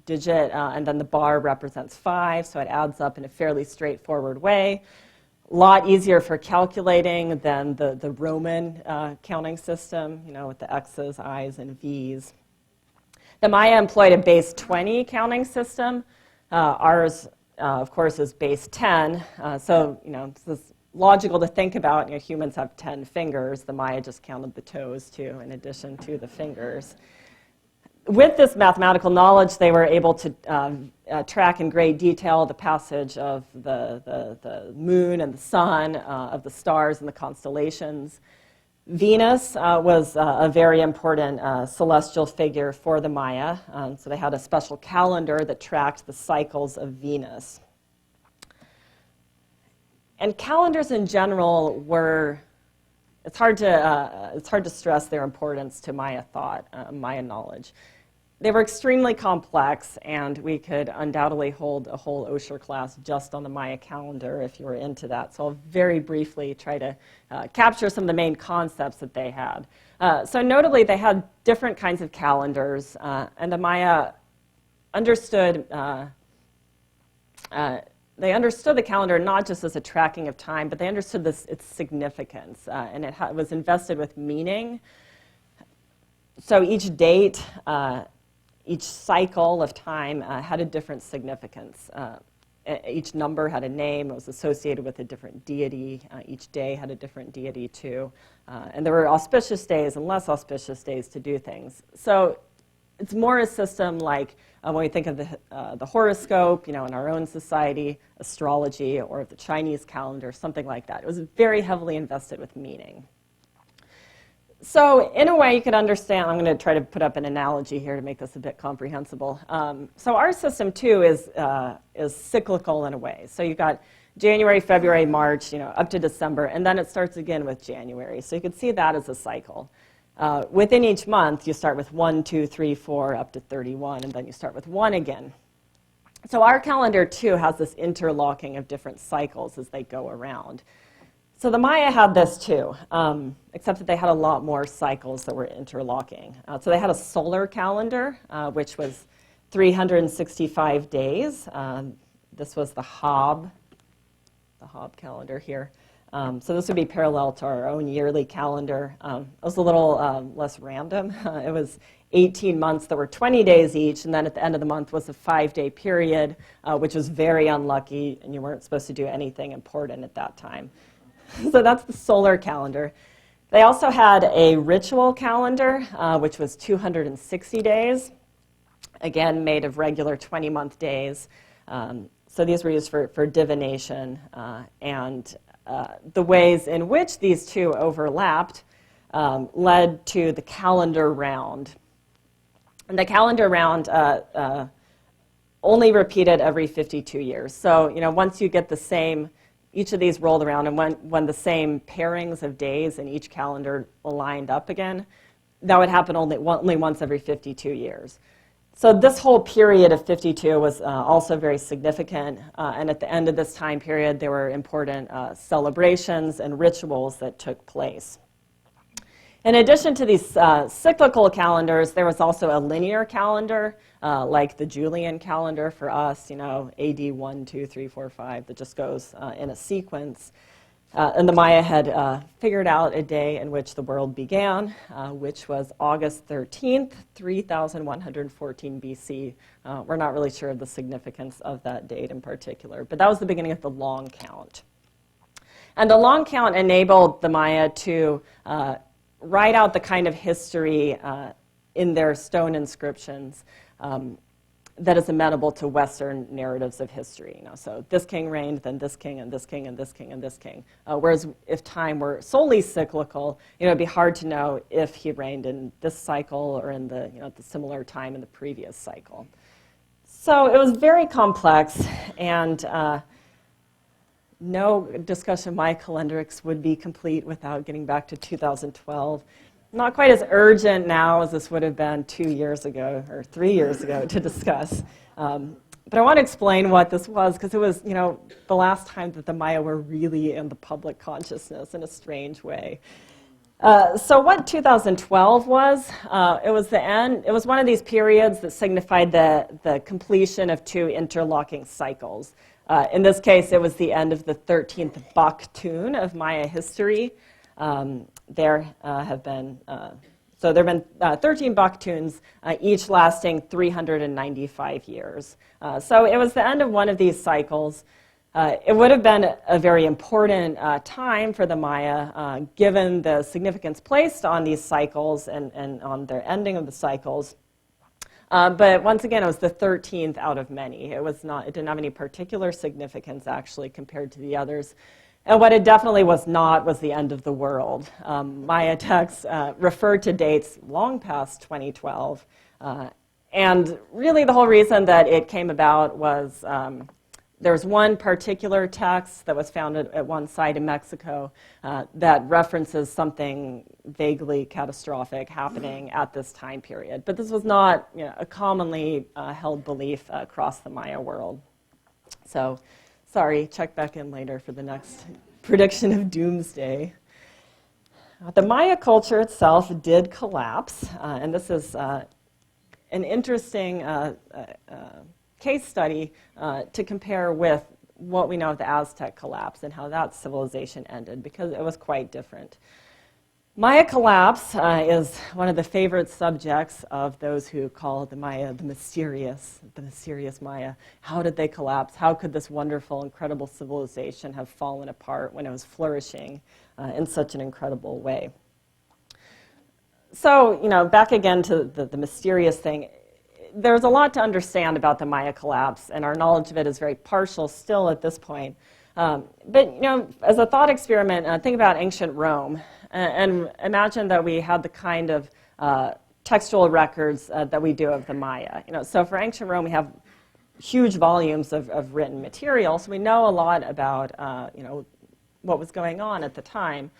digit, and then the bar represents 5, so it adds up in a fairly straightforward way. A lot easier for calculating than the Roman counting system, with the X's, I's, and V's. The Maya employed a base 20 counting system. Ours, of course, is base 10. So, it's logical to think about. Humans have 10 fingers. The Maya just counted the toes, too, in addition to the fingers. With this mathematical knowledge, they were able to track in great detail the passage of the moon and the sun, of the stars and the constellations. Venus was a very important celestial figure for the Maya. So they had a special calendar that tracked the cycles of Venus. And calendars in general were, it's hard to stress their importance to Maya thought, Maya knowledge. They were extremely complex, and we could undoubtedly hold a whole Osher class just on the Maya calendar if you were into that. So I'll very briefly try to capture some of the main concepts that they had. So notably, they had different kinds of calendars, and the Maya understood the calendar not just as a tracking of time, but they understood its significance, and it was invested with meaning. So each date, each cycle of time had a different significance. Each number had a name. It was associated with a different deity. Each day had a different deity, too. And there were auspicious days and less auspicious days to do things. So it's more a system like when we think of the horoscope, in our own society, astrology, or the Chinese calendar, something like that. It was very heavily invested with meaning. So in a way, you could understand, I'm going to try to put up an analogy here to make this a bit comprehensible. So our system, too, is cyclical in a way. So you've got January, February, March, up to December, and then it starts again with January. So you could see that as a cycle. Within each month, you start with 1, 2, 3, 4, up to 31, and then you start with 1 again. So our calendar, too, has this interlocking of different cycles as they go around. So the Maya had this too, except that they had a lot more cycles that were interlocking. So they had a solar calendar, which was 365 days. This was the Hob calendar here. So this would be parallel to our own yearly calendar. It was a little less random. It was 18 months that were 20 days each, and then at the end of the month was a 5-day period, which was very unlucky, and you weren't supposed to do anything important at that time. So that's the solar calendar. They also had a ritual calendar, which was 260 days, again, made of regular 20-month days. So these were used for divination, and the ways in which these two overlapped led to the calendar round. And the calendar round only repeated every 52 years. So, once you get the same, each of these rolled around, and when the same pairings of days in each calendar lined up again, that would happen only once every 52 years. So this whole period of 52 was also very significant, and at the end of this time period, there were important celebrations and rituals that took place. In addition to these cyclical calendars, there was also a linear calendar, like the Julian calendar for us, AD 1, 2, 3, 4, 5, that just goes in a sequence. And the Maya had figured out a day in which the world began, which was August 13th, 3114 BC. We're not really sure of the significance of that date in particular, but that was the beginning of the long count. And the long count enabled the Maya to write out the kind of history in their stone inscriptions that is amenable to Western narratives of history. You know, so this king reigned, then this king, and this king, and this king, and this king. Whereas if time were solely cyclical, you know, it'd be hard to know if he reigned in this cycle or in the, you know, the similar time in the previous cycle. So it was very complex, and no discussion of Maya calendrics would be complete without getting back to 2012. Not quite as urgent now as this would have been 2 years ago or 3 years ago to discuss. But I want to explain what this was, because it was, you know, the last time that the Maya were really in the public consciousness in a strange way. So what 2012 was, it was the end. It was one of these periods that signified the completion of 2 interlocking cycles. In this case, it was the end of the 13th Baktun of Maya history. There have been 13 Baktuns, each lasting 395 years. So it was the end of one of these cycles. It would have been a very important time for the Maya, given the significance placed on these cycles and on their ending of the cycles. But once again, it was the 13th out of many. It didn't have any particular significance, actually, compared to the others. And what it definitely was not was the end of the world. Maya texts referred to dates long past 2012. And really the whole reason that it came about was there was one particular text that was found at one site in Mexico that references something vaguely catastrophic happening at this time period. But this was not, you know, a commonly held belief across the Maya world. So, sorry, check back in later for the next prediction of doomsday. The Maya culture itself did collapse, and this is an interesting case study to compare with what we know of the Aztec collapse and how that civilization ended, because it was quite different. Maya collapse is one of the favorite subjects of those who call the Maya the mysterious Maya. How did they collapse? How could this wonderful, incredible civilization have fallen apart when it was flourishing in such an incredible way? So, you know, back again to the mysterious thing. There's a lot to understand about the Maya collapse, and our knowledge of it is very partial still at this point. But, you know, as a thought experiment, think about ancient Rome. And imagine that we had the kind of textual records that we do of the Maya. You know, so for ancient Rome, we have huge volumes of written material, so we know a lot about you know, what was going on at the time.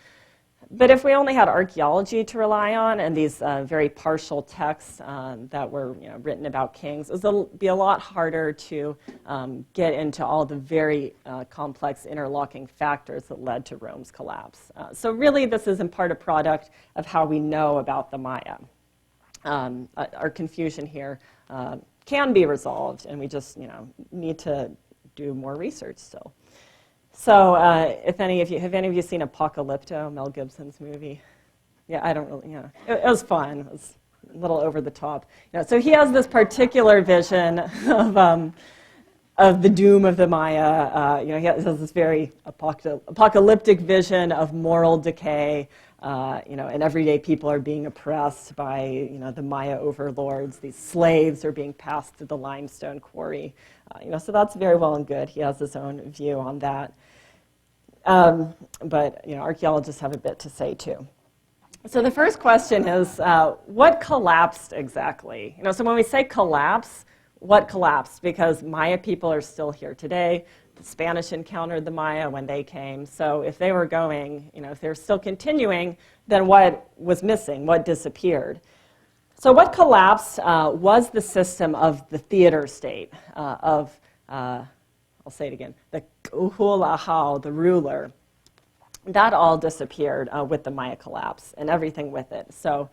But if we only had archaeology to rely on and these very partial texts that were, you know, written about kings, it would be a lot harder to get into all the very complex interlocking factors that led to Rome's collapse. So really, this is in part a product of how we know about the Maya. Our confusion here can be resolved, and we just, you know, need to do more research still. So, have any of you seen Apocalypto, Mel Gibson's movie? Yeah, I don't really, you know, it was fun. It was a little over the top. You know, so he has this particular vision of the doom of the Maya. You know, he has this very apocalyptic vision of moral decay. You know, and everyday people are being oppressed by, you know, the Maya overlords. These slaves are being passed through the limestone quarry. You know, so that's very well and good. He has his own view on that. But, you know, archaeologists have a bit to say too. So the first question is, what collapsed exactly? You know, so when we say collapse, what collapsed? Because Maya people are still here today. The Spanish encountered the Maya when they came. So if they were going, you know, if they're still continuing, then what was missing? What disappeared? So what collapsed was the system of the theater state, I'll say it again, the Kuhulahau, the ruler. That all disappeared with the Maya collapse and everything with it. So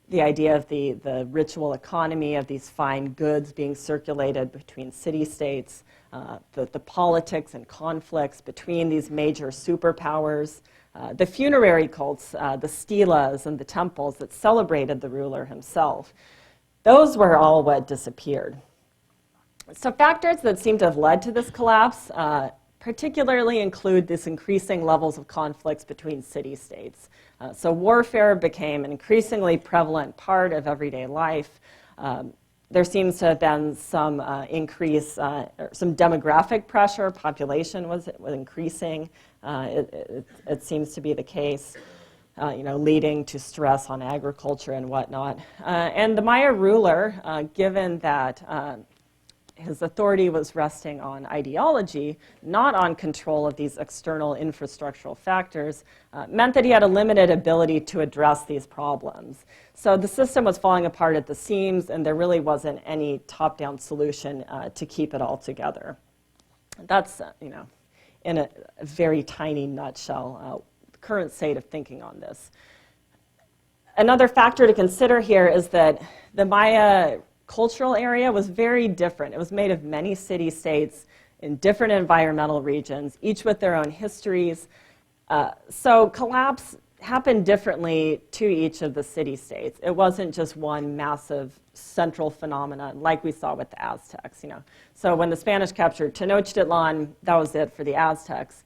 the idea of the ritual economy of these fine goods being circulated between city-states, the politics and conflicts between these major superpowers, the funerary cults, the stelas and the temples that celebrated the ruler himself. Those were all what disappeared. So factors that seem to have led to this collapse particularly include this increasing levels of conflicts between city-states. So warfare became an increasingly prevalent part of everyday life. there seems to have been some increase, some demographic pressure. Population was increasing. It seems to be the case, leading to stress on agriculture and whatnot. And the Maya ruler, given that his authority was resting on ideology, not on control of these external infrastructural factors, meant that he had a limited ability to address these problems. So the system was falling apart at the seams, and there really wasn't any top-down solution to keep it all together. That's, in a very tiny nutshell, the current state of thinking on this. Another factor to consider here is that the Maya cultural area was very different. It was made of many city-states in different environmental regions, each with their own histories. So collapse happened differently to each of the city-states. It wasn't just one massive central phenomenon like we saw with the Aztecs. So when the Spanish captured Tenochtitlan, that was it for the Aztecs.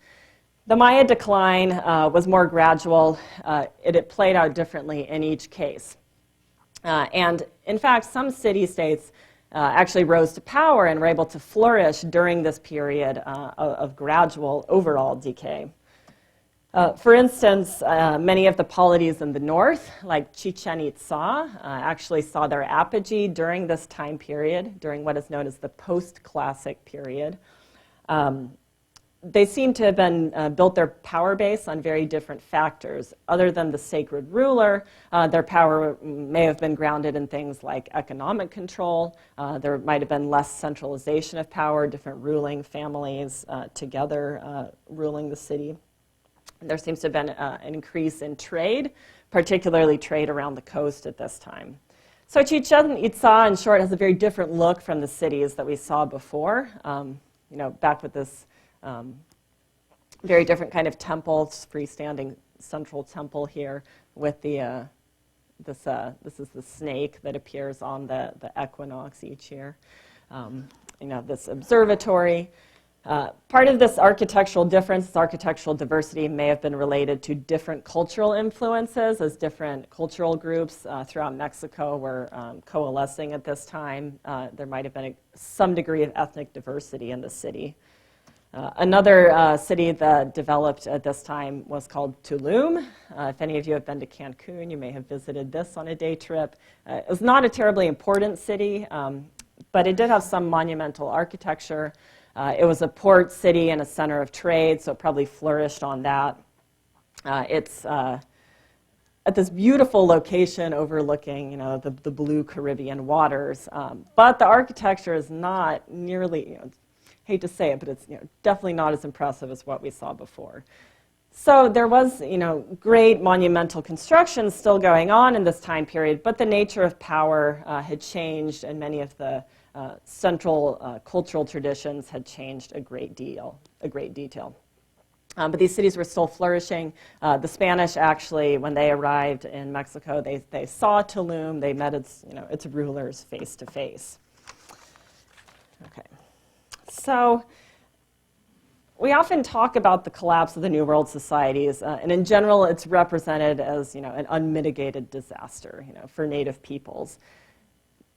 The Maya decline was more gradual. It played out differently in each case. And in fact, some city-states actually rose to power and were able to flourish during this period of gradual overall decay. For instance, many of the polities in the north, like Chichen Itza, actually saw their apogee during this time period, during what is known as the post-classic period. They seem to have been built their power base on very different factors. Other than the sacred ruler, their power may have been grounded in things like economic control. There might have been less centralization of power, different ruling families together ruling the city. There seems to have been an increase in trade, particularly trade around the coast at this time. So Chichen Itza, in short, has a very different look from the cities that we saw before. Back with this very different kind of temple, freestanding central temple here with the this is the snake that appears on the equinox each year. This observatory. Part of this architectural difference, this architectural diversity, may have been related to different cultural influences, as different cultural groups throughout Mexico were coalescing at this time. There might have been some degree of ethnic diversity in the city. Another city that developed at this time was called Tulum. If any of you have been to Cancun, you may have visited this on a day trip. It was not a terribly important city, but it did have some monumental architecture. It was a port city and a center of trade, so it probably flourished on that. It's at this beautiful location overlooking, the blue Caribbean waters. But the architecture is not nearly, hate to say it, but it's definitely not as impressive as what we saw before. So there was, great monumental construction still going on in this time period, but the nature of power had changed, and many of the central cultural traditions had changed a great detail. But these cities were still flourishing. The Spanish actually, when they arrived in Mexico, they saw Tulum. They met its rulers face to face. Okay, so we often talk about the collapse of the New World societies, and in general, it's represented as an unmitigated disaster, for Native peoples.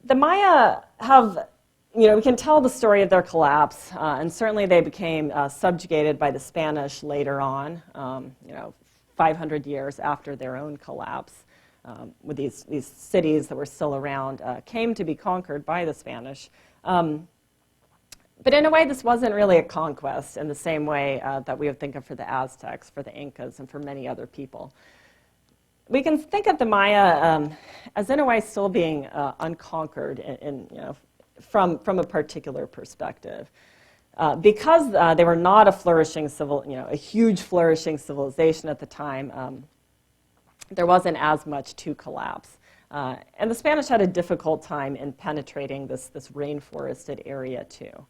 The Maya have, we can tell the story of their collapse, and certainly they became subjugated by the Spanish later on, 500 years after their own collapse, with these cities that were still around, came to be conquered by the Spanish. But in a way, this wasn't really a conquest in the same way that we would think of for the Aztecs, for the Incas, and for many other people. We can think of the Maya as, in a way, still being unconquered from a particular perspective. Because they were not a flourishing a huge flourishing civilization at the time, there wasn't as much to collapse. And the Spanish had a difficult time in penetrating this rainforested area too.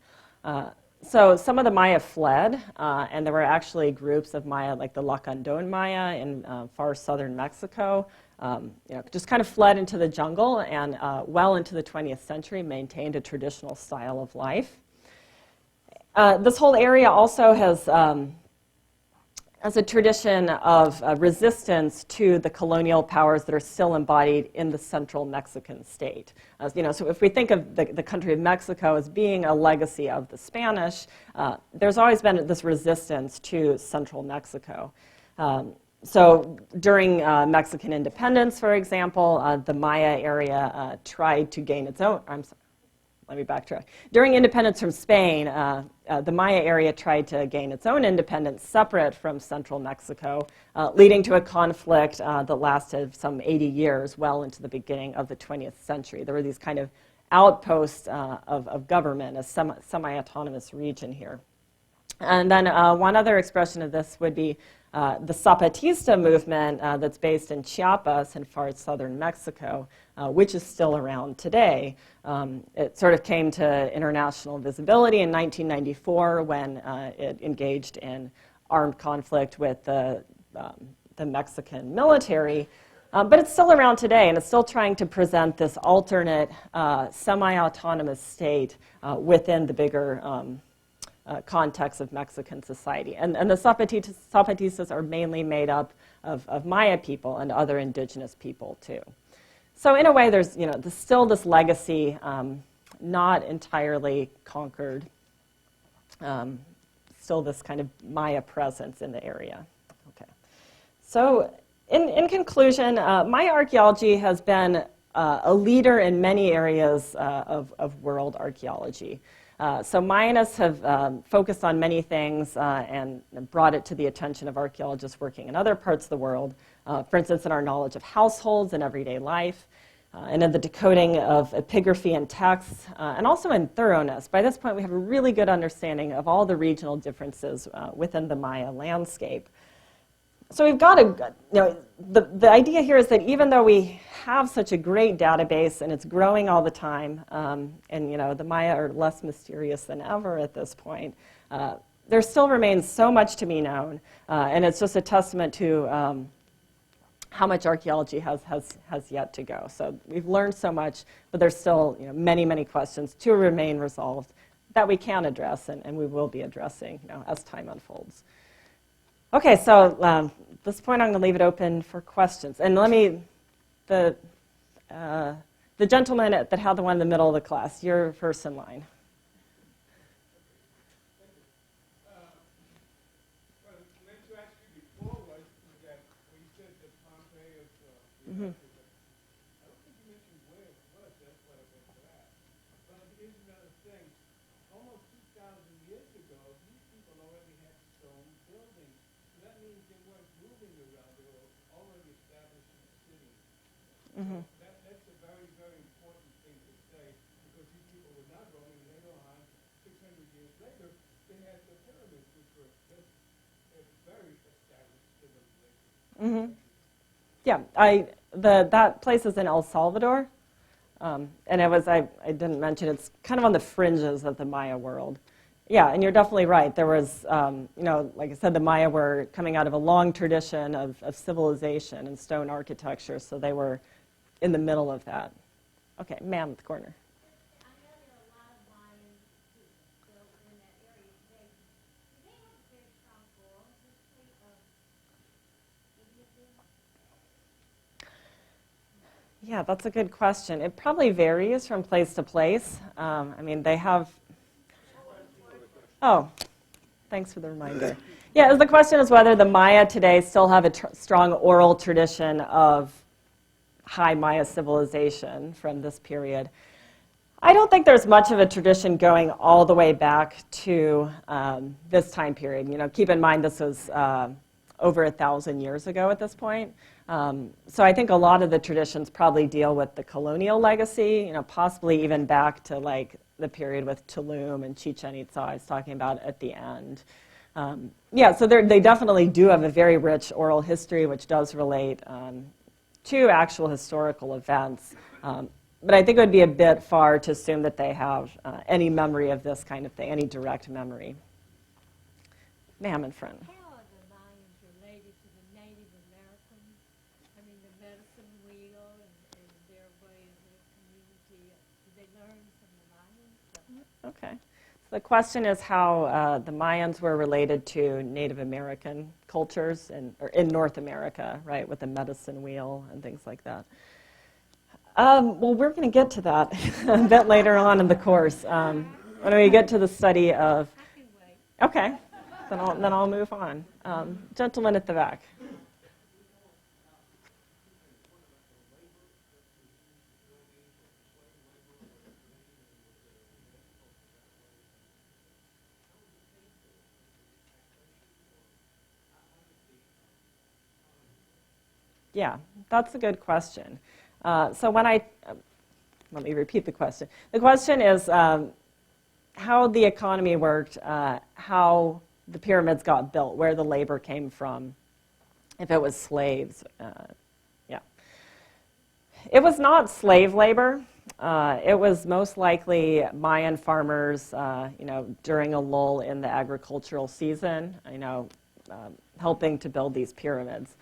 So some of the Maya fled, and there were actually groups of Maya, like the Lacandon Maya in far southern Mexico, just kind of fled into the jungle, and well into the 20th century maintained a traditional style of life. This whole area also has as a tradition of resistance to the colonial powers that are still embodied in the central Mexican state. So if we think of the country of Mexico as being a legacy of the Spanish, there's always been this resistance to central Mexico. So during Mexican independence, for example, the Maya area tried to gain its own, let me backtrack. During independence from Spain, the Maya area tried to gain its own independence separate from central Mexico, leading to a conflict that lasted some 80 years, well into the beginning of the 20th century. There were these kind of outposts of government, a semi-autonomous region here. And then one other expression of this would be the Zapatista movement that's based in Chiapas in far southern Mexico, which is still around today. It sort of came to international visibility in 1994 when it engaged in armed conflict with the Mexican military. But it's still around today, and it's still trying to present this alternate semi-autonomous state within the bigger context of Mexican society. And the Zapatistas are mainly made up of Maya people and other indigenous people too. So in a way, there's still this legacy, not entirely conquered, still this kind of Maya presence in the area. Okay. So in conclusion, Maya archaeology has been a leader in many areas of world archaeology. So Mayanists have focused on many things and brought it to the attention of archaeologists working in other parts of the world. For instance, in our knowledge of households and everyday life, and in the decoding of epigraphy and texts, and also in thoroughness. By this point, we have a really good understanding of all the regional differences within the Maya landscape. So we've got the idea here is that even though we have such a great database and it's growing all the time, and the Maya are less mysterious than ever at this point, there still remains so much to be known, and it's just a testament to how much archaeology has yet to go. So we've learned so much, but there's still many, many questions to remain resolved that we can address, and we will be addressing as time unfolds. Okay, so at this point, I'm going to leave it open for questions. And the gentleman that had the one in the middle of the class, you're first in line. What I meant to ask you before was that when you said the Pompeii of Mm-hmm. I don't think you mentioned where it was. That's what I meant to ask. But here's another thing. Almost 2,000 years ago, these people already had stone buildings. So that means they weren't moving around. They were already established in the city. Mm-hmm. That's a very, very important thing to say because these people were not roaming. Later on, 600 years later, they had the pyramids, which were just a very established civilization. Mm-hmm. Yeah, that place is in El Salvador, and it was, I didn't mention, it's kind of on the fringes of the Maya world. Yeah, and you're definitely right. There was, like I said, the Maya were coming out of a long tradition of civilization and stone architecture, so they were in the middle of that. Okay, ma'am at the corner. Yeah, that's a good question. It probably varies from place to place. They have... Oh, thanks for the reminder. Yeah, the question is whether the Maya today still have a strong oral tradition of high Maya civilization from this period. I don't think there's much of a tradition going all the way back to this time period. Keep in mind this was over 1,000 years ago at this point. So I think a lot of the traditions probably deal with the colonial legacy, possibly even back to like the period with Tulum and Chichen Itza I was talking about at the end. So they definitely do have a very rich oral history, which does relate to actual historical events. But I think it would be a bit far to assume that they have any memory of this kind of thing, any direct memory. Ma'am in front. How are the Mayans related to the Native Americans? I mean, the medicine wheel and their way of their community. Did they learn from the Mayans? Okay. So the question is how the Mayans were related to Native American cultures or in North America, right, with the medicine wheel and things like that. Well, we're going to get to that a bit later on in the course. When we get to the study of... Okay, then I'll move on. Gentleman at the back. Yeah, that's a good question. So let me repeat the question. The question is how the economy worked, how the pyramids got built, where the labor came from, if it was slaves. Yeah. It was not slave labor. It was most likely Mayan farmers, during a lull in the agricultural season, helping to build these pyramids.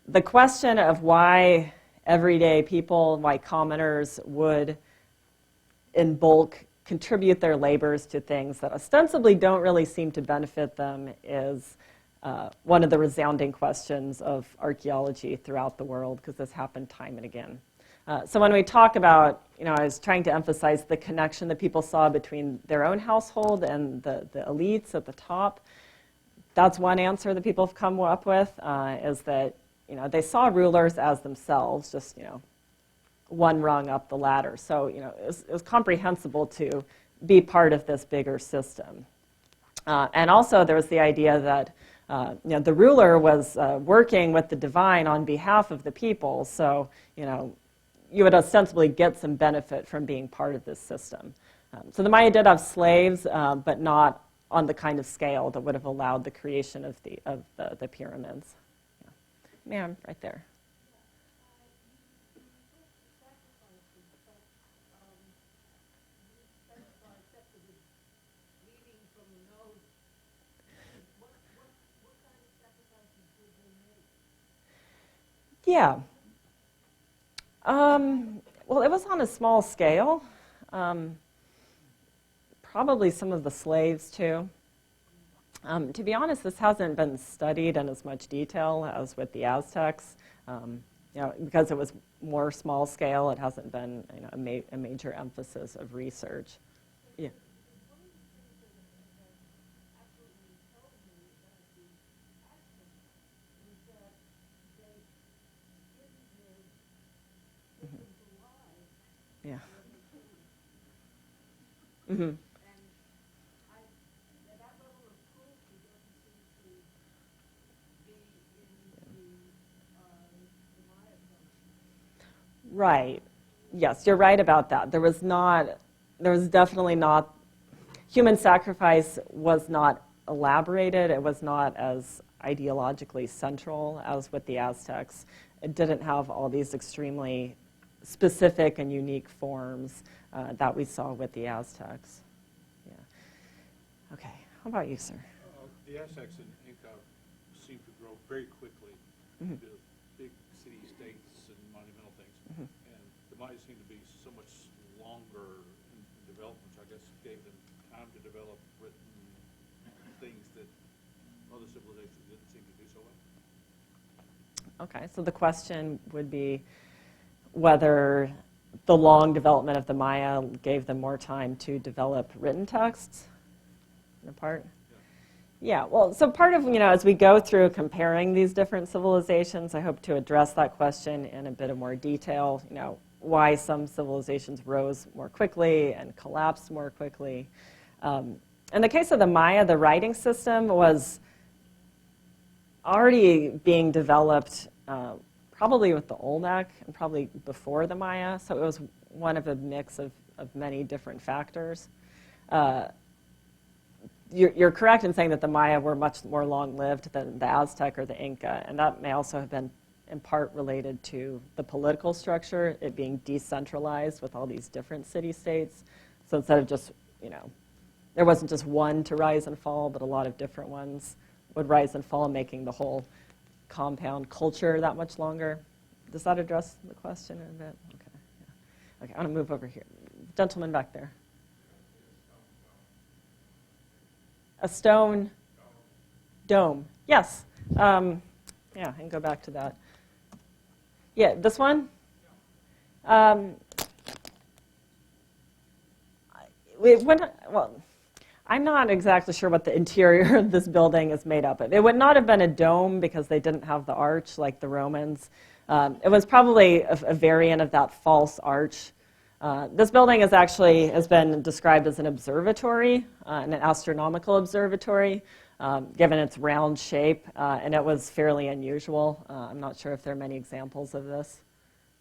The question of why everyday people, why commoners would, in bulk, contribute their labors to things that ostensibly don't really seem to benefit them is one of the resounding questions of archaeology throughout the world, because this happened time and again. So when we talk about, I was trying to emphasize the connection that people saw between their own household and the elites at the top. That's one answer that people have come up with, is that they saw rulers as themselves, just, one rung up the ladder. So, it was comprehensible to be part of this bigger system. And also there was the idea that, the ruler was working with the divine on behalf of the people. So, you would ostensibly get some benefit from being part of this system. So the Maya did have slaves, but not on the kind of scale that would have allowed the creation of the pyramids. Ma'am, right there. Yeah. Well, it was on a small scale. Probably some of the slaves, too. To be honest, this hasn't been studied in as much detail as with the Aztecs. Because it was more small scale, it hasn't been a major emphasis of research. Yeah. Yeah. Mm-hmm. Right. Yes, you're right about that. There was definitely not, human sacrifice was not elaborated. It was not as ideologically central as with the Aztecs. It didn't have all these extremely specific and unique forms that we saw with the Aztecs. Yeah. Okay. How about you, sir? The Aztecs and Inca seem to grow very quickly into big city-states and monumental things. And the Maya seem to be so much longer in development, which I guess gave them time to develop written things that other civilizations didn't seem to do so well. Okay, so the question would be whether the long development of the Maya gave them more time to develop written texts in a part? Yeah, well, so part of, as we go through comparing these different civilizations, I hope to address that question in a bit of more detail, why some civilizations rose more quickly and collapsed more quickly. In the case of the Maya, the writing system was already being developed probably with the Olmec and probably before the Maya, so it was one of a mix of many different factors. You're correct in saying that the Maya were much more long-lived than the Aztec or the Inca, and that may also have been in part related to the political structure, it being decentralized with all these different city-states. So instead of just, there wasn't just one to rise and fall, but a lot of different ones would rise and fall, making the whole compound culture that much longer. Does that address the question a bit? Okay. Yeah. Okay, I'm going to move over here. Gentleman back there. A stone dome. Yes. Yeah, I can go back to that. Yeah, this one? Well, I'm not exactly sure what the interior of this building is made up of. It would not have been a dome because they didn't have the arch like the Romans. It was probably a variant of that false arch. This building has been described as an observatory, an astronomical observatory, given its round shape, and it was fairly unusual. I'm not sure if there are many examples of this.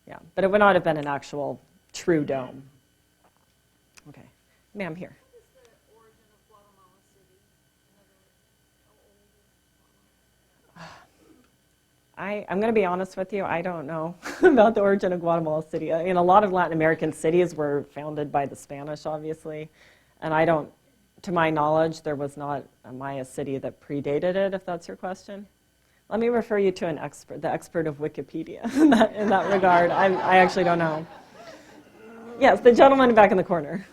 Yeah, but it would not have been an actual true dome. Okay, ma'am, here. What is the origin of Guatemala City? In other words, how old is Guatemala? I'm going to be honest with you, I don't know about the origin of Guatemala City. I mean, a lot of Latin American cities were founded by the Spanish, obviously, and to my knowledge, there was not a Maya city that predated it, if that's your question. Let me refer you to an expert, the expert of Wikipedia in that regard. I actually don't know. Yes, the gentleman back in the corner.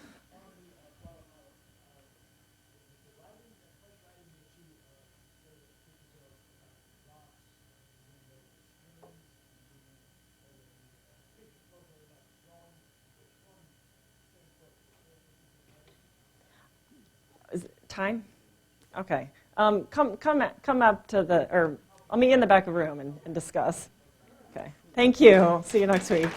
Is it time? Okay. Come up to or I'll meet you in the back of the room and discuss. Okay. Thank you. See you next week.